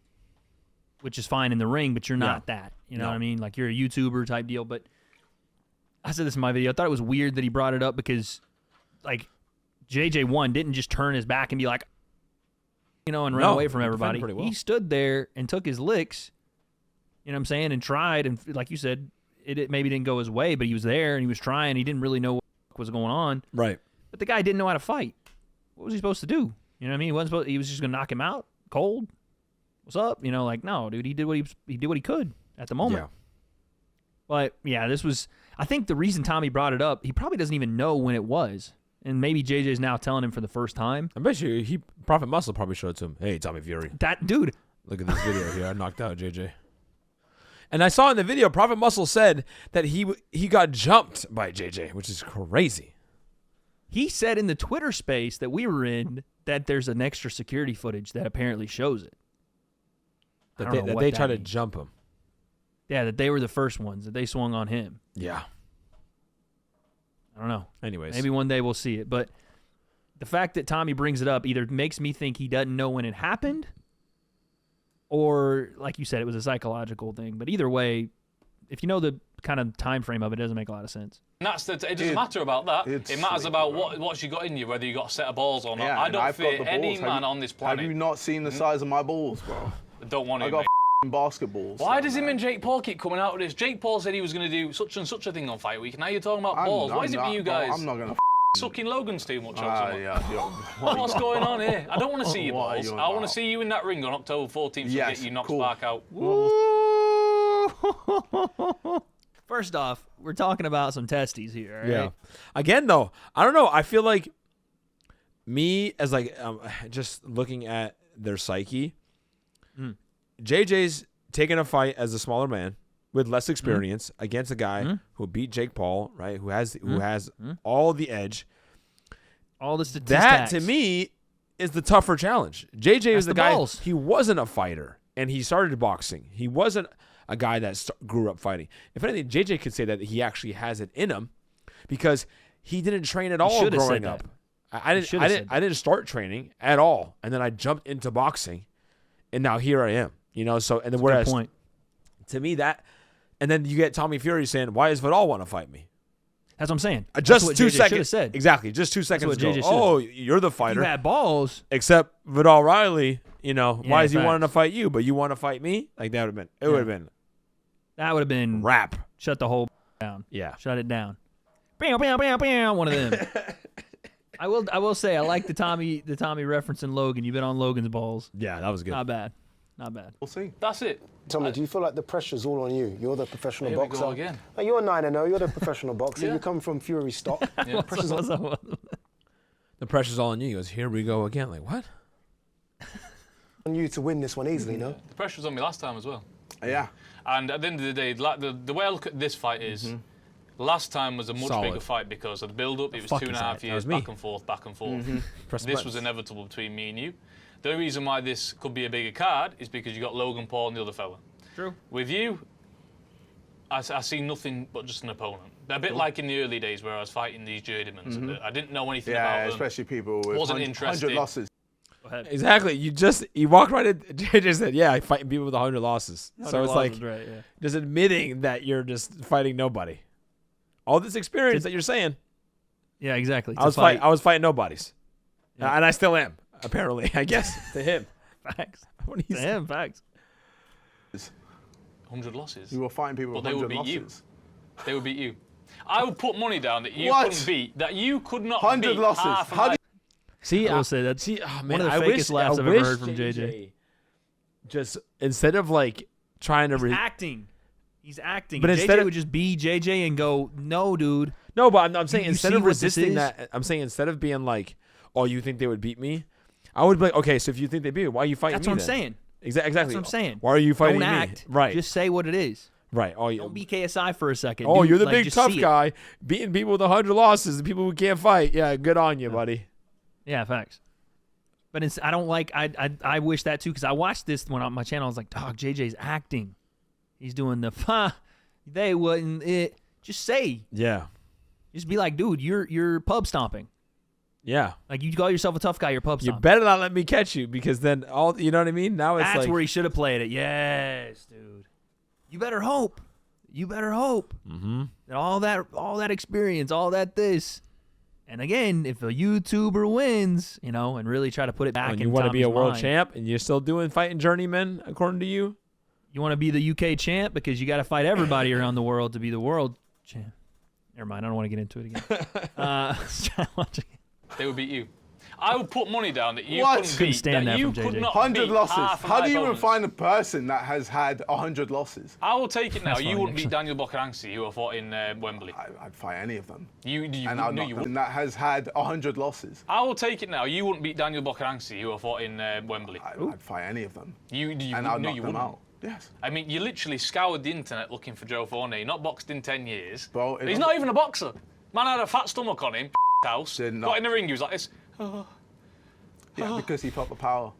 S1: which is fine in the ring, but you're not that. You know what I mean? Like you're a YouTuber type deal. But I said this in my video. I thought it was weird that he brought it up because, like, JJ1 didn't just turn his back and be like, and run away from everybody.
S2: Well.
S1: He stood there and took his licks, you know what I'm saying, and tried. And like you said, it maybe didn't go his way, but he was there and he was trying. He didn't really know what was going on.
S2: Right.
S1: But the guy didn't know how to fight. What was he supposed to do? You know what I mean? He was just going to knock him out cold. What's up? Like, no, dude, he did what he could at the moment.
S2: Yeah.
S1: But yeah, I think the reason Tommy brought it up, he probably doesn't even know when it was. And maybe JJ's now telling him for the first time.
S2: I bet you Prophet Muscle probably showed it to him. Hey, Tommy Fury.
S1: That dude.
S2: Look at this video here. I knocked out JJ. And I saw in the video, Prophet Muscle said that he got jumped by JJ, which is crazy.
S1: He said in the Twitter space that we were in that there's an extra security footage that apparently shows it.
S2: That they tried to jump him.
S1: Yeah, that they were the first ones, that they swung on him.
S2: Yeah.
S1: I don't know.
S2: Anyways.
S1: Maybe one day we'll see it. But the fact that Tommy brings it up either makes me think he doesn't know when it happened, or, like you said, it was a psychological thing. But either way, if you know the kind of time frame of it, it doesn't make a lot of sense.
S5: And it doesn't matter about that. It matters about what you got in you, whether you got a set of balls or not.
S4: Yeah,
S5: I don't fear any man on this planet.
S4: Have you not seen the size of my balls, bro?
S5: I don't want to.
S4: I got basketballs.
S5: Why does him and Jake Paul keep coming out with this? Jake Paul said he was going to do such and such a thing on Fight Week. Now you're talking about balls. What is it with you guys?
S4: I'm not going to
S5: sucking Logans too much.
S4: What's
S5: going on here? I don't want to see your balls. I want to see you in that ring on October 14th to get you knocked back out.
S1: First off, we're talking about some testes here, right?
S2: Yeah. Again, though, I don't know. I feel like me as like just looking at their psyche, JJ's taking a fight as a smaller man with less experience against a guy who beat Jake Paul, right? Who has all the edge.
S1: All the statistics.
S2: That to me is the tougher challenge. JJ was the guy.
S1: Balls.
S2: He wasn't a fighter, and he started boxing. He wasn't a guy that grew up fighting. If anything, JJ could say that he actually has it in him because he didn't train at all growing up. I didn't start training at all, and then I jumped into boxing, and now here I am. You know, so and then whereas
S1: point.
S2: To me that, and then you get Tommy Fury saying, "Why does Vidal want to fight me?"
S1: That's what I'm saying.
S2: Just
S1: what
S2: 2
S1: JJ
S2: seconds.
S1: said.
S2: Exactly. Just 2 seconds
S1: what
S2: ago.
S1: JJ
S2: Oh, you're the fighter.
S1: You had balls.
S2: Except Vidal Riley, you know,
S1: Yeah,
S2: why is he
S1: facts.
S2: wanting to fight you, but you want to fight me? Like that would have been. It would have been
S1: That would have been
S2: rap.
S1: Shut the whole down.
S2: Yeah.
S1: Shut it down. Bam, bam, bam, bam. One of them. I will say I like the Tommy referencing Logan. You've been on Logan's balls.
S2: Yeah, that was good.
S1: Not bad. Not bad.
S4: We'll see.
S5: That's it.
S3: Tommy, do you feel like the pressure's all on you? You're the professional
S5: Here we
S3: boxer.
S5: go again.
S3: Like, you're 9-0. You're the professional boxer.
S5: Yeah.
S3: You come from Fury stock.
S5: Yeah.
S3: Pressure's
S1: What's
S3: on,
S1: up?
S2: The pressure's all on you. He goes, here we go again. Like, what?
S3: on you to win this one easily, no?
S5: The pressure was on me last time as well.
S4: Yeah.
S5: And at the end of the day, like the way I look at this fight is, last time was a much
S2: Solid.
S5: bigger fight because of the build-up. It was
S1: fuck
S5: 2.5
S1: is that?
S2: That
S5: years
S2: was me.
S5: back and forth, back and forth.
S2: Press
S5: This
S2: buttons.
S5: was inevitable between me and you. The only reason why this could be a bigger card is because you got Logan Paul and the other fella.
S1: True.
S5: With you, I see nothing but just an opponent. A bit like in the early days where I was fighting these journeymen. And I didn't know anything
S4: Yeah,
S5: about them.
S4: especially people with
S5: Wasn't
S4: 100
S5: interested.
S4: losses.
S1: Go ahead.
S2: Exactly. You walked right in. JJ said, yeah, I fighting people with 100 losses. So
S1: 100
S2: it's like
S1: losses, right, yeah.
S2: just admitting that you're just fighting nobody. All this experience that you're saying,
S1: Yeah, exactly.
S2: I was fighting nobodies.
S1: Yeah.
S2: And I still am, apparently, I guess, to him.
S1: Facts.
S2: What do you say?
S1: Damn, facts.
S5: 100 losses.
S4: You were fighting people
S5: But
S4: with
S5: they would
S4: 100
S5: beat you.
S4: losses.
S5: They would beat you. I would put money down that you
S4: What?
S5: couldn't beat. That you could not
S4: 100
S5: beat
S4: losses.
S5: half of
S4: How
S5: my-
S4: do
S2: See,
S1: I will say that.
S2: See, oh, man,
S1: one of the
S2: I
S1: fakest
S2: wish,
S1: laughs I've
S2: I
S1: ever
S2: wish
S1: heard from JJ.
S2: Just instead of like trying to,
S1: Acting. He's acting.
S2: But
S1: But
S2: instead
S1: JJ
S2: of-
S1: would just be JJ and go, no, dude.
S2: no, but I'm saying
S1: You
S2: instead
S1: see
S2: of
S1: what this
S2: resisting
S1: is?
S2: that, I'm saying instead of being like, oh, you think they would beat me? I would be like, okay, so if you think they beat me, why are you fighting
S1: That's
S2: me
S1: what I'm
S2: then?
S1: saying.
S2: Exactly.
S1: That's what I'm saying.
S2: Why are you fighting
S1: Don't
S2: me?
S1: act.
S2: Right.
S1: Just say what it is.
S2: right. Oh,
S1: Don't be KSI for a second.
S2: oh,
S1: Dude,
S2: you're the
S1: like,
S2: big
S1: just
S2: tough
S1: see it.
S2: guy, beating people with 100 losses, the people who can't fight. Yeah, good on you, buddy.
S1: Yeah, facts. But I don't like. I wish that too because I watched this one on my channel. I was like, dog, JJ's acting. He's doing the they wouldn't it. Just say.
S2: Yeah.
S1: Just be like, dude, you're pub stomping.
S2: Yeah.
S1: Like you call yourself a tough guy, you're pub
S2: You
S1: stomping.
S2: better not let me catch you because then all, you know what I mean? Now it's
S1: That's
S2: like,
S1: where he should have played it. Yes, dude. You better hope. You better hope that all that experience, all that this. And again, if a YouTuber wins, and really try to put it back
S2: and
S1: in
S2: you want to be a
S1: Tommy's
S2: world
S1: mind,
S2: champ and you're still doing fighting journeymen according to you?
S1: you want to be the UK champ because you got to fight everybody around the world to be the world champ. Never mind, I don't want to get into it again.
S5: They would beat you. I would put money down that you
S4: What?
S5: couldn't
S1: Couldn't
S5: beat.
S1: stand that
S5: you
S1: from
S5: could
S1: JJ.
S5: not
S4: 100
S5: beat
S4: losses.
S5: half of
S4: How
S5: my
S4: do you even
S5: opponents.
S4: find a person that has had 100 losses?
S5: I will take it now.
S1: That's
S5: You
S1: funny,
S5: wouldn't beat
S1: actually.
S5: Daniel Bokaranski, who I fought in Wembley.
S4: I'd fight any of them.
S5: You
S4: And I'd
S5: no,
S4: knock
S5: you
S4: them.
S5: wouldn't.
S4: And that has had 100 losses.
S5: I will take it now. You wouldn't beat Daniel Bokaranski, who I fought in Wembley.
S4: I'd fight any of them.
S5: You
S4: And
S5: no,
S4: I'd knock
S5: you
S4: them
S5: wouldn't.
S4: out. Yes.
S5: I mean, you literally scoured the internet looking for Joe Forney. Not boxed in 10 years.
S4: Bro,
S5: He's not even a boxer. Man had a fat stomach on him. House.
S4: Did not.
S5: Got in the ring. He was like this.
S4: Yeah, because he felt the power.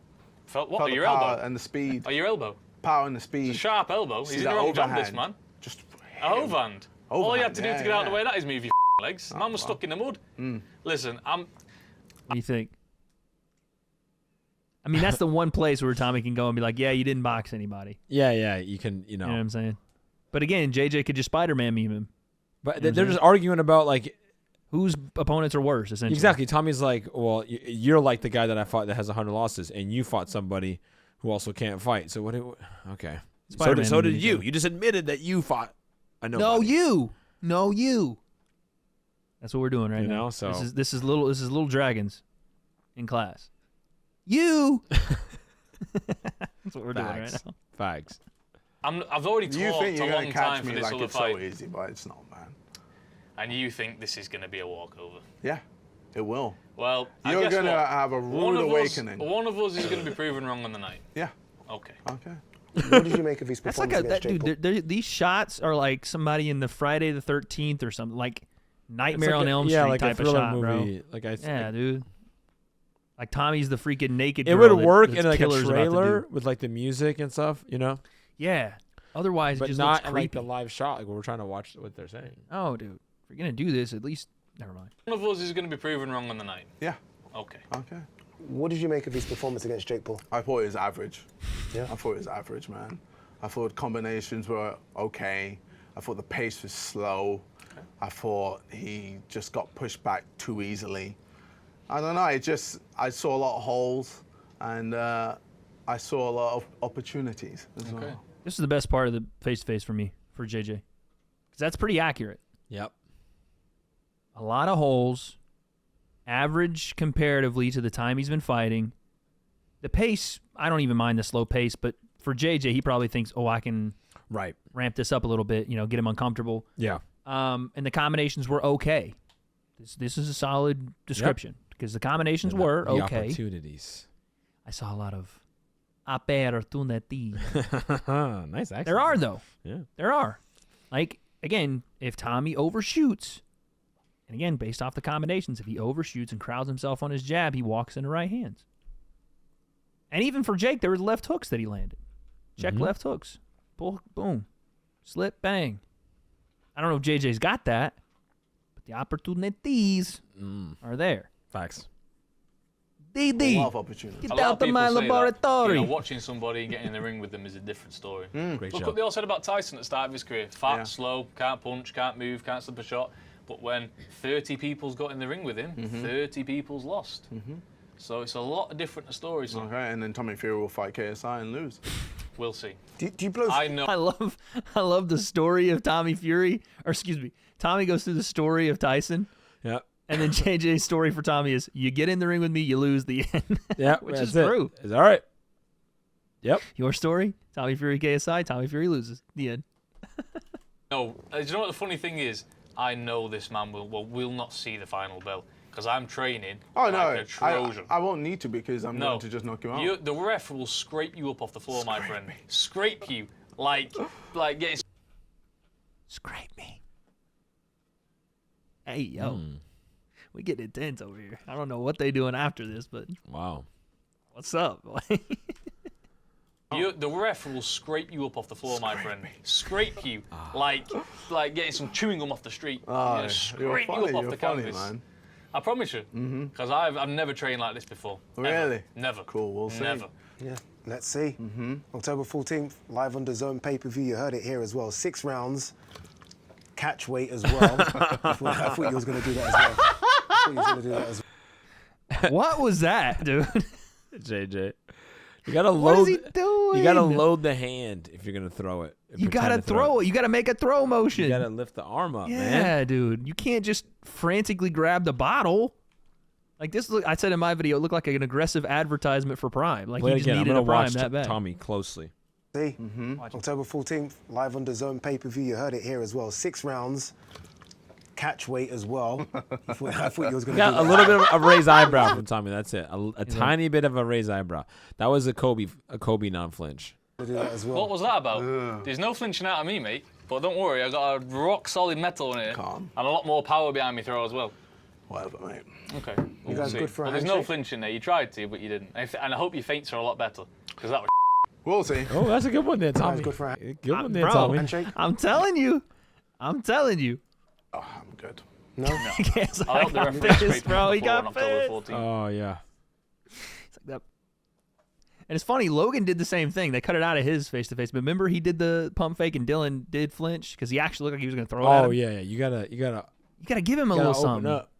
S5: Felt what?
S4: Felt
S5: Your
S4: the power
S5: elbow.
S4: and the speed.
S5: Oh, your elbow.
S4: Power and the speed.
S5: It's a sharp elbow.
S4: See
S5: He's in
S4: that
S5: the wrong job, this
S4: overhand?
S5: man.
S4: Just
S5: A overhand. All you had to do
S4: Overhand,
S5: to get out of the
S4: yeah.
S5: way, that is move your legs. Man was stuck in the mud. Listen,
S1: What do you think? I mean, that's the one place where Tommy can go and be like, yeah, you didn't box anybody.
S2: Yeah, you can,
S1: You know what I'm saying? But again, JJ could just Spider-Man meme him.
S2: But
S1: You know what
S2: they're
S1: I'm
S2: just arguing about like,
S1: Whose opponents are worse, essentially?
S2: exactly. Tommy's like, well, you're like the guy that I fought that has 100 losses, and you fought somebody who also can't fight. So what? Okay.
S1: Spider-Man
S2: So did
S1: meme
S2: you.
S1: each
S2: You just admitted that you fought.
S1: No, you. No, you. That's what we're doing right
S2: You
S1: now.
S2: know, so-
S1: this is little dragons in class. You. That's what we're doing right now.
S2: Facts.
S5: I've already
S4: You
S5: talked
S4: think
S5: a
S4: you're
S5: long
S4: going to
S5: time
S4: catch
S5: for
S4: me
S5: this
S4: like
S5: other
S4: it's
S5: fight,
S4: so easy, but it's not, man.
S5: and you think this is going to be a walkover.
S4: Yeah, it will.
S5: Well,
S4: You're
S5: I guess
S4: going to
S5: what?
S4: have a rude awakening.
S5: One of us is going to be proven wrong on the night.
S4: Yeah,
S5: Okay.
S4: Okay.
S3: What did you make of his
S1: That's
S3: performance
S1: like
S3: against Jake Paul?
S1: these shots are like somebody in the Friday the 13th or something, like Nightmare
S2: It's like
S1: on
S2: a-
S1: Elm
S2: yeah,
S1: Street
S2: like a
S1: type of
S2: thriller
S1: shot,
S2: movie.
S1: bro.
S2: Like I
S1: Yeah, dude. Like Tommy's the freaking naked
S2: it
S1: girl
S2: would
S1: that-
S2: work
S1: that's
S2: in like a
S1: Killer's about to
S2: trailer
S1: do.
S2: with like the music and stuff, you know,
S1: Yeah. Otherwise, it
S2: but
S1: just
S2: not
S1: looks
S2: in, like
S1: creepy.
S2: the live shot. Like we're trying to watch what they're saying.
S1: Oh, dude. If you're going to do this, at least... Never mind.
S5: One of us is going to be proven wrong on the night.
S4: Yeah.
S5: Okay.
S4: Okay.
S3: What did you make of his performance against Jake Paul?
S4: I thought it was average.
S3: Yeah.
S4: I thought it was average, man. I thought combinations were okay. I thought the pace was slow. I thought he just got pushed back too easily. I don't know. I saw a lot of holes, and I saw a lot of opportunities as
S5: Okay.
S4: well.
S1: This is the best part of the face-to-face for me, for JJ. Because that's pretty accurate.
S2: Yep.
S1: A lot of holes. Average comparatively to the time he's been fighting. The pace, I don't even mind the slow pace, but for JJ, he probably thinks, oh, I can
S2: Right.
S1: ramp this up a little bit, get him uncomfortable.
S2: Yeah.
S1: And the combinations were okay. This is a solid description because the combinations were
S2: the
S1: okay.
S2: opportunities.
S1: I saw a lot of opportunity.
S2: Nice accent.
S1: There are, though.
S2: Yeah.
S1: There are. Like, again, if Tommy overshoots, and again, based off the combinations, if he overshoots and crowds himself on his jab, he walks into right hands. And even for Jake, there was left hooks that he landed. Check left hooks. Pull, boom. Slip, bang. I don't know if JJ's got that, but the opportunities are there.
S2: Facts.
S4: A
S1: DD,
S4: lot of opportunities.
S1: get
S5: A lot
S1: out
S5: of
S1: of
S5: people
S1: my
S5: say that,
S1: laboratory.
S5: watching somebody and getting in the ring with them is a different story.
S2: Great
S5: Look
S2: show.
S5: what they all said about Tyson at the start of his career. Fat,
S4: Yeah.
S5: slow, can't punch, can't move, can't slip a shot. But when 30 people's got in the ring with him, 30 people's lost. So it's a lot of different stories. So
S4: Okay, and then Tommy Fury will fight KSI and lose.
S5: we'll see.
S3: Do you blow?
S5: I know.
S1: I love the story of Tommy Fury, or excuse me, Tommy goes through the story of Tyson,
S2: Yeah.
S1: and then JJ's story for Tommy is, you get in the ring with me, you lose the end.
S2: Yeah.
S1: Which
S2: that's
S1: is
S2: it.
S1: true.
S2: It's all right. Yep.
S1: Your story, Tommy Fury KSI, Tommy Fury loses. The end.
S5: No, do you know what the funny thing is? I know this man will not see the final bell because I'm training
S4: Oh,
S5: like
S4: no.
S5: a Trojan.
S4: I won't need to because I'm
S5: No.
S4: going to just knock him out.
S5: The ref will scrape you up off the floor, my friend. Scrape you like getting.
S1: Scrape me. Hey, yo. We get intense over here. I don't know what they doing after this, but
S2: Wow.
S1: what's up?
S5: The ref will scrape you up off the floor, my friend. Scrape you like getting some chewing gum off the street.
S4: Oh,
S5: Scrape
S4: you're
S5: you up
S4: funny,
S5: off
S4: you're
S5: the
S4: funny,
S5: canvas.
S4: man.
S5: I promise you, because I've never trained like this before. Ever.
S4: Really?
S5: Never.
S4: Cool, we'll see.
S5: Never.
S3: Yeah, let's see. October 14th, live on the Zone pay-per-view. You heard it here as well. 6 rounds, catch weight as well. I thought you was going to do that as well. I thought you was going to do that as well.
S1: What was that, dude?
S2: JJ. You gotta
S1: What
S2: load.
S1: is he doing?
S2: You gotta load the hand if you're gonna throw it.
S1: You gotta throw it. You gotta make a throw motion.
S2: You gotta lift the arm up,
S1: yeah,
S2: man.
S1: dude. You can't just frantically grab the bottle. Like this, I said in my video, it looked like an aggressive advertisement for Prime. Like
S2: Play
S1: he
S2: it
S1: just
S2: again. I'm
S1: needed
S2: gonna
S1: a Prime
S2: watch
S1: that bad.
S2: Tommy closely.
S3: See? October 14th, live on the Zone pay-per-view. You heard it here as well. 6 rounds, catch weight as well. I thought you was going to do
S2: Got a
S3: that.
S2: little bit of a raised eyebrow from Tommy. That's it. A tiny bit of a raised eyebrow. That was a Kobe non-flinch.
S3: Do that as well.
S5: What was that about? There's no flinching out of me, mate. But don't worry, I got a rock solid metal in it,
S4: Calm.
S5: and a lot more power behind me throw as well.
S4: Whatever, mate.
S5: Okay.
S3: You guys
S5: see.
S3: good for a
S5: Well, there's no
S3: handshake?
S5: flinching there. You tried to, but you didn't. And I hope your feints are a lot better, because that was.
S4: We'll see.
S2: Oh, that's a good one there, Tommy.
S3: good for a-
S2: Good one there,
S1: Bro,
S2: Tommy.
S3: Handshake?
S1: I'm telling you.
S4: Oh, I'm good.
S3: No?
S1: Yes,
S5: I
S1: I
S5: hope the
S1: got
S5: referee
S1: pissed,
S5: scraped
S1: bro.
S5: him
S1: He
S5: on the floor on
S1: got
S5: October
S1: pissed.
S5: 14th.
S2: Oh yeah.
S1: It's like that. And it's funny, Logan did the same thing. They cut it out of his face-to-face. But remember, he did the pump fake, and Dylan did flinch because he actually looked like he was going to throw it at
S2: Oh
S1: him.
S2: yeah. You gotta.
S1: You got to give him a
S2: gotta
S1: little
S2: open
S1: something.
S2: up.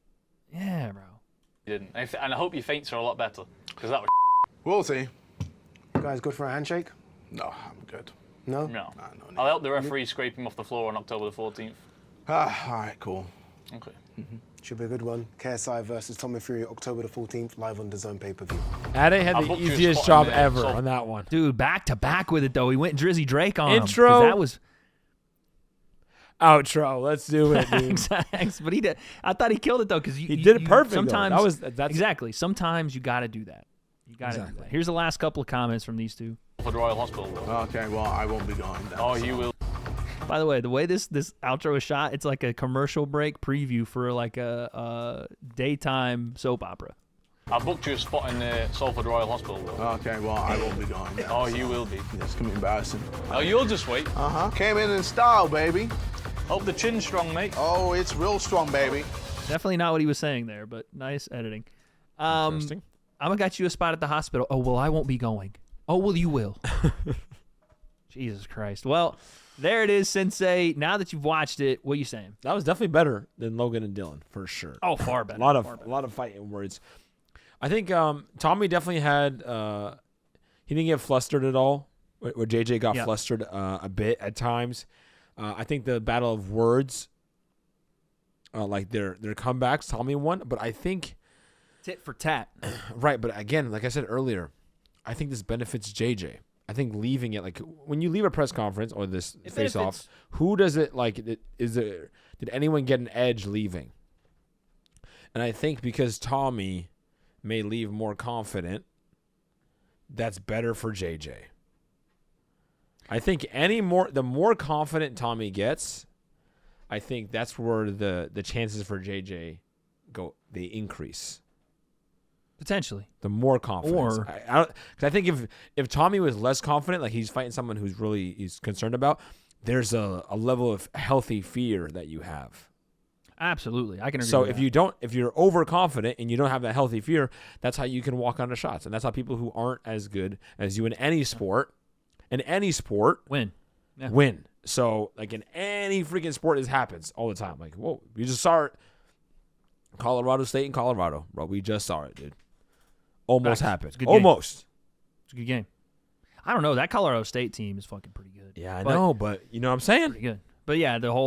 S1: Yeah, bro.
S5: You didn't. And I hope your feints are a lot better, because that was.
S4: We'll see.
S3: You guys good for a handshake?
S4: No, I'm good.
S3: No?
S5: No.
S4: Nah, no need.
S5: I'll help the referee scrape him off the floor on October the 14th.
S4: All right, cool.
S5: Okay.
S3: Should be a good one. KSI versus Tommy Fury, October the 14th, live on the Zone pay-per-view.
S2: Ade had
S5: I'll
S2: the
S5: book you a
S2: easiest
S5: spot
S2: job
S5: in there,
S2: ever
S5: so-
S2: on that one.
S1: Dude, back to back with it, though. He went Drizzy Drake on him. 'cause
S2: Intro.
S1: That was...
S2: Outro. Let's do it, dude.
S1: But he did. I thought he killed it, though, because
S2: He did it perfect, though.
S1: Sometimes...
S2: That's
S1: Exactly. Sometimes you got to do that. You got to do
S2: Exactly.
S1: that. Here's the last couple of comments from these two.
S5: Salford Royal Hospital.
S4: Okay, well, I won't be going then.
S5: Oh,
S4: so.
S5: you will.
S1: By the way, this outro is shot, it's like a commercial break preview for like a daytime soap opera.
S5: I booked you a spot in Salford Royal Hospital.
S4: Okay, well, I won't be going then.
S5: Oh,
S4: so.
S5: you will be.
S4: It's gonna be embarrassing.
S5: Oh, you'll just wait.
S4: Came in style, baby.
S5: Hope the chin's strong, mate.
S4: Oh, it's real strong, baby.
S1: Definitely not what he was saying there, but nice editing.
S2: Interesting.
S1: I'm gonna got you a spot at the hospital. Oh well, I won't be going. Oh well, you will. Jesus Christ. Well, there it is, Sensei. Now that you've watched it, what are you saying?
S2: That was definitely better than Logan and Dylan for sure.
S1: Oh, far better.
S2: A lot of fighting words. I think Tommy definitely had. He didn't get flustered at all. Where JJ got flustered a bit at times. I think the battle of words, like their comebacks, Tommy won. But I think
S1: tit for tat.
S2: Right, but again, like I said earlier, I think this benefits JJ. I think leaving it, like when you leave a press conference or this face off, who does it like? Did anyone get an edge leaving? And I think because Tommy may leave more confident, that's better for JJ. I think the more confident Tommy gets, I think that's where the chances for JJ they increase.
S1: Potentially.
S2: The more confidence. Because I think if Tommy was less confident, like he's fighting someone he's concerned about, there's a level of healthy fear that you have.
S1: Absolutely. I can agree
S2: So
S1: with
S2: if you're overconfident and you don't have that healthy fear, that's how you can walk onto shots. And that's how people who aren't as good as you in any sport
S1: win. Yeah.
S2: Win. So like in any freaking sport, this happens all the time. Like, whoa, we just saw it. Colorado State and Colorado, bro. We just saw it, dude. Almost happened. Almost.
S1: It's a good game. I don't know. That Colorado State team is fucking pretty good.
S2: Yeah, I know, but you know what I'm saying?
S1: Pretty good. But yeah, I got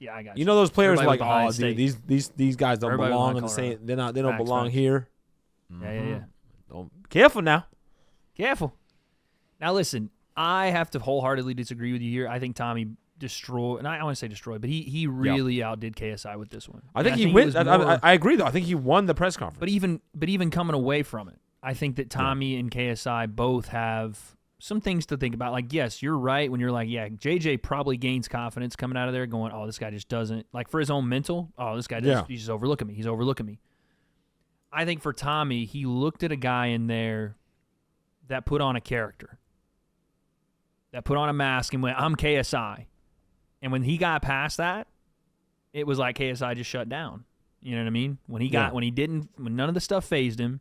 S1: you.
S2: You know those players
S1: Everybody
S2: like,
S1: with Ohio
S2: dude, these guys don't
S1: Everybody
S2: belong
S1: with
S2: in the
S1: Colorado.
S2: same. They don't belong
S1: Facts.
S2: here.
S1: Yeah.
S2: Careful now.
S1: Careful. Now listen, I have to wholeheartedly disagree with you here. I think Tommy destroyed, and I want to say destroyed, but he really outdid KSI with this one.
S2: I think
S1: And
S2: he wins. I agree though. I think he won the press conference.
S1: But even coming away from it, I think that Tommy and KSI both have some things to think about. Like, yes, you're right when you're like, yeah, JJ probably gains confidence coming out of there going, oh, this guy just doesn't, like for his own mental, oh, this guy he's just overlooking me. He's overlooking me. I think for Tommy, he looked at a guy in there that put on a character, that put on a mask and went, I'm KSI. And when he got past that, it was like KSI just shut down. You know what I mean? When none of the stuff phased him,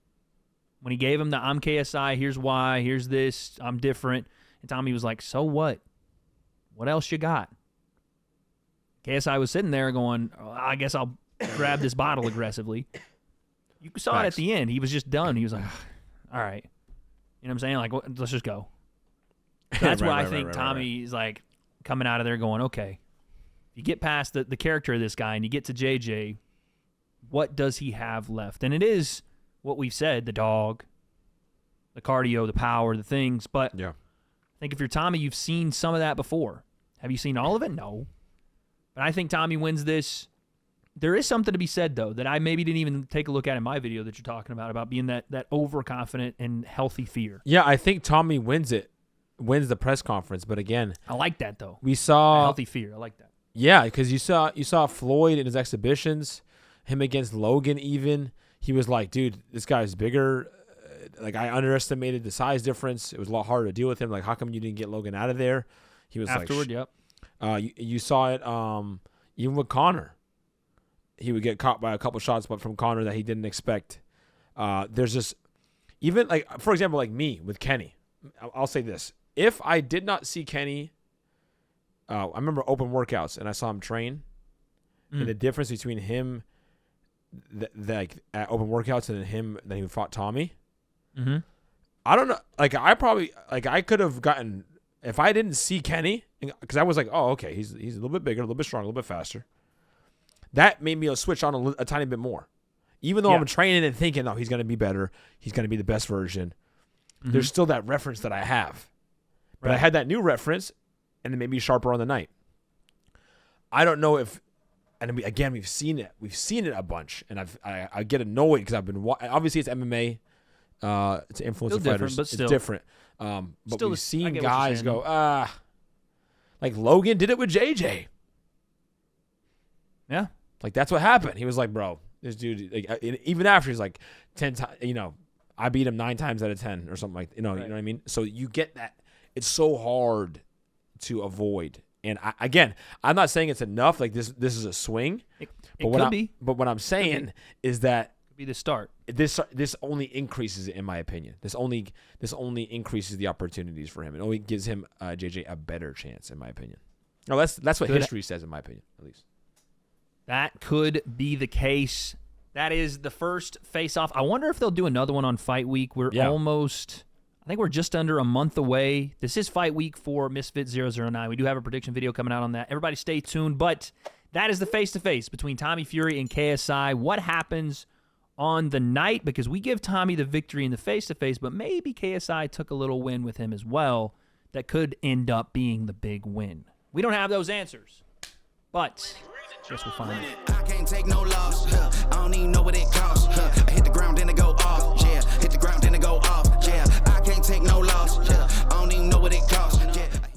S1: when he gave him the I'm KSI, here's why, here's this, I'm different. And Tommy was like, so what? What else you got? KSI was sitting there going, oh, I guess I'll grab this bottle aggressively. You saw it at the end. He was just done. He was like, all right. You know what I'm saying? Like, let's just go. That's why I think Tommy's like coming out of there going, okay, you get past the character of this guy and you get to JJ, what does he have left? And it is what we've said, the dog, the cardio, the power, the things. But I think if you're Tommy, you've seen some of that before. Have you seen all of it? No. But I think Tommy wins this. There is something to be said, though, that I maybe didn't even take a look at in my video that you're talking about being that overconfident and healthy fear.
S2: Yeah, I think Tommy wins the press conference. But again,
S1: I like that, though.
S2: We saw
S1: healthy fear. I like that.
S2: Yeah, because you saw Floyd in his exhibitions, him against Logan even. He was like, dude, this guy's bigger. Like, I underestimated the size difference. It was a lot harder to deal with him. Like, how come you didn't get Logan out of there? He was
S1: afterward,
S2: like, you saw it even with Connor. He would get caught by a couple shots from Connor that he didn't expect. There's just, even like, for example, like me with Kenny. I'll say this. If I did not see Kenny, I remember open workouts and I saw him train. And the difference between him like at open workouts and him that he fought Tommy.
S1: Mm-hmm.
S2: I don't know. Like I could have gotten, if I didn't see Kenny, because I was like, oh, okay, he's a little bit bigger, a little bit stronger, a little bit faster. That made me switch on a tiny bit more. Even though I'm training and thinking, oh, he's going to be better. He's going to be the best version. Mm-hmm. There's still that reference that I have. But I had that new reference, and it made me sharper on the night. I don't know if, and again, we've seen it. We've seen it a bunch, and I get annoyed because I've been obviously it's MMA, to influencer
S1: Still different,
S2: fighters.
S1: but still.
S2: It's different. But
S1: Still, I
S2: we've seen
S1: get what you're
S2: guys
S1: saying.
S2: go, like Logan did it with JJ.
S1: Yeah.
S2: Like, that's what happened. He was like, bro, this dude, like, even after he's like 10 times, I beat him 9 times out of 10 or something like, you know what I mean? So you get that. It's so hard to avoid. And I'm not saying it's enough. Like, this is a swing.
S1: It
S2: but
S1: could be.
S2: But what I'm saying is that
S1: Could be the start.
S2: this only increases it, in my opinion. This only increases the opportunities for him. It only gives him JJ a better chance, in my opinion. No, that's what history says, in my opinion, at least.
S1: That could be the case. That is the first face-off. I wonder if they'll do another one on Fight Week. We're almost, I think we're just under a month away. This is Fight Week for Misfit 009. We do have a prediction video coming out on that. Everybody stay tuned. But that is the face-to-face between Tommy Fury and KSI. What happens on the night? Because we give Tommy the victory in the face-to-face, but maybe KSI took a little win with him as well that could end up being the big win. We don't have those answers, but I guess we'll find out.
S6: I can't take no loss. I don't even know what it costs. I hit the ground, then it go off. Yeah, hit the ground, then it go off. Yeah, I can't take no loss. I don't even know what it costs.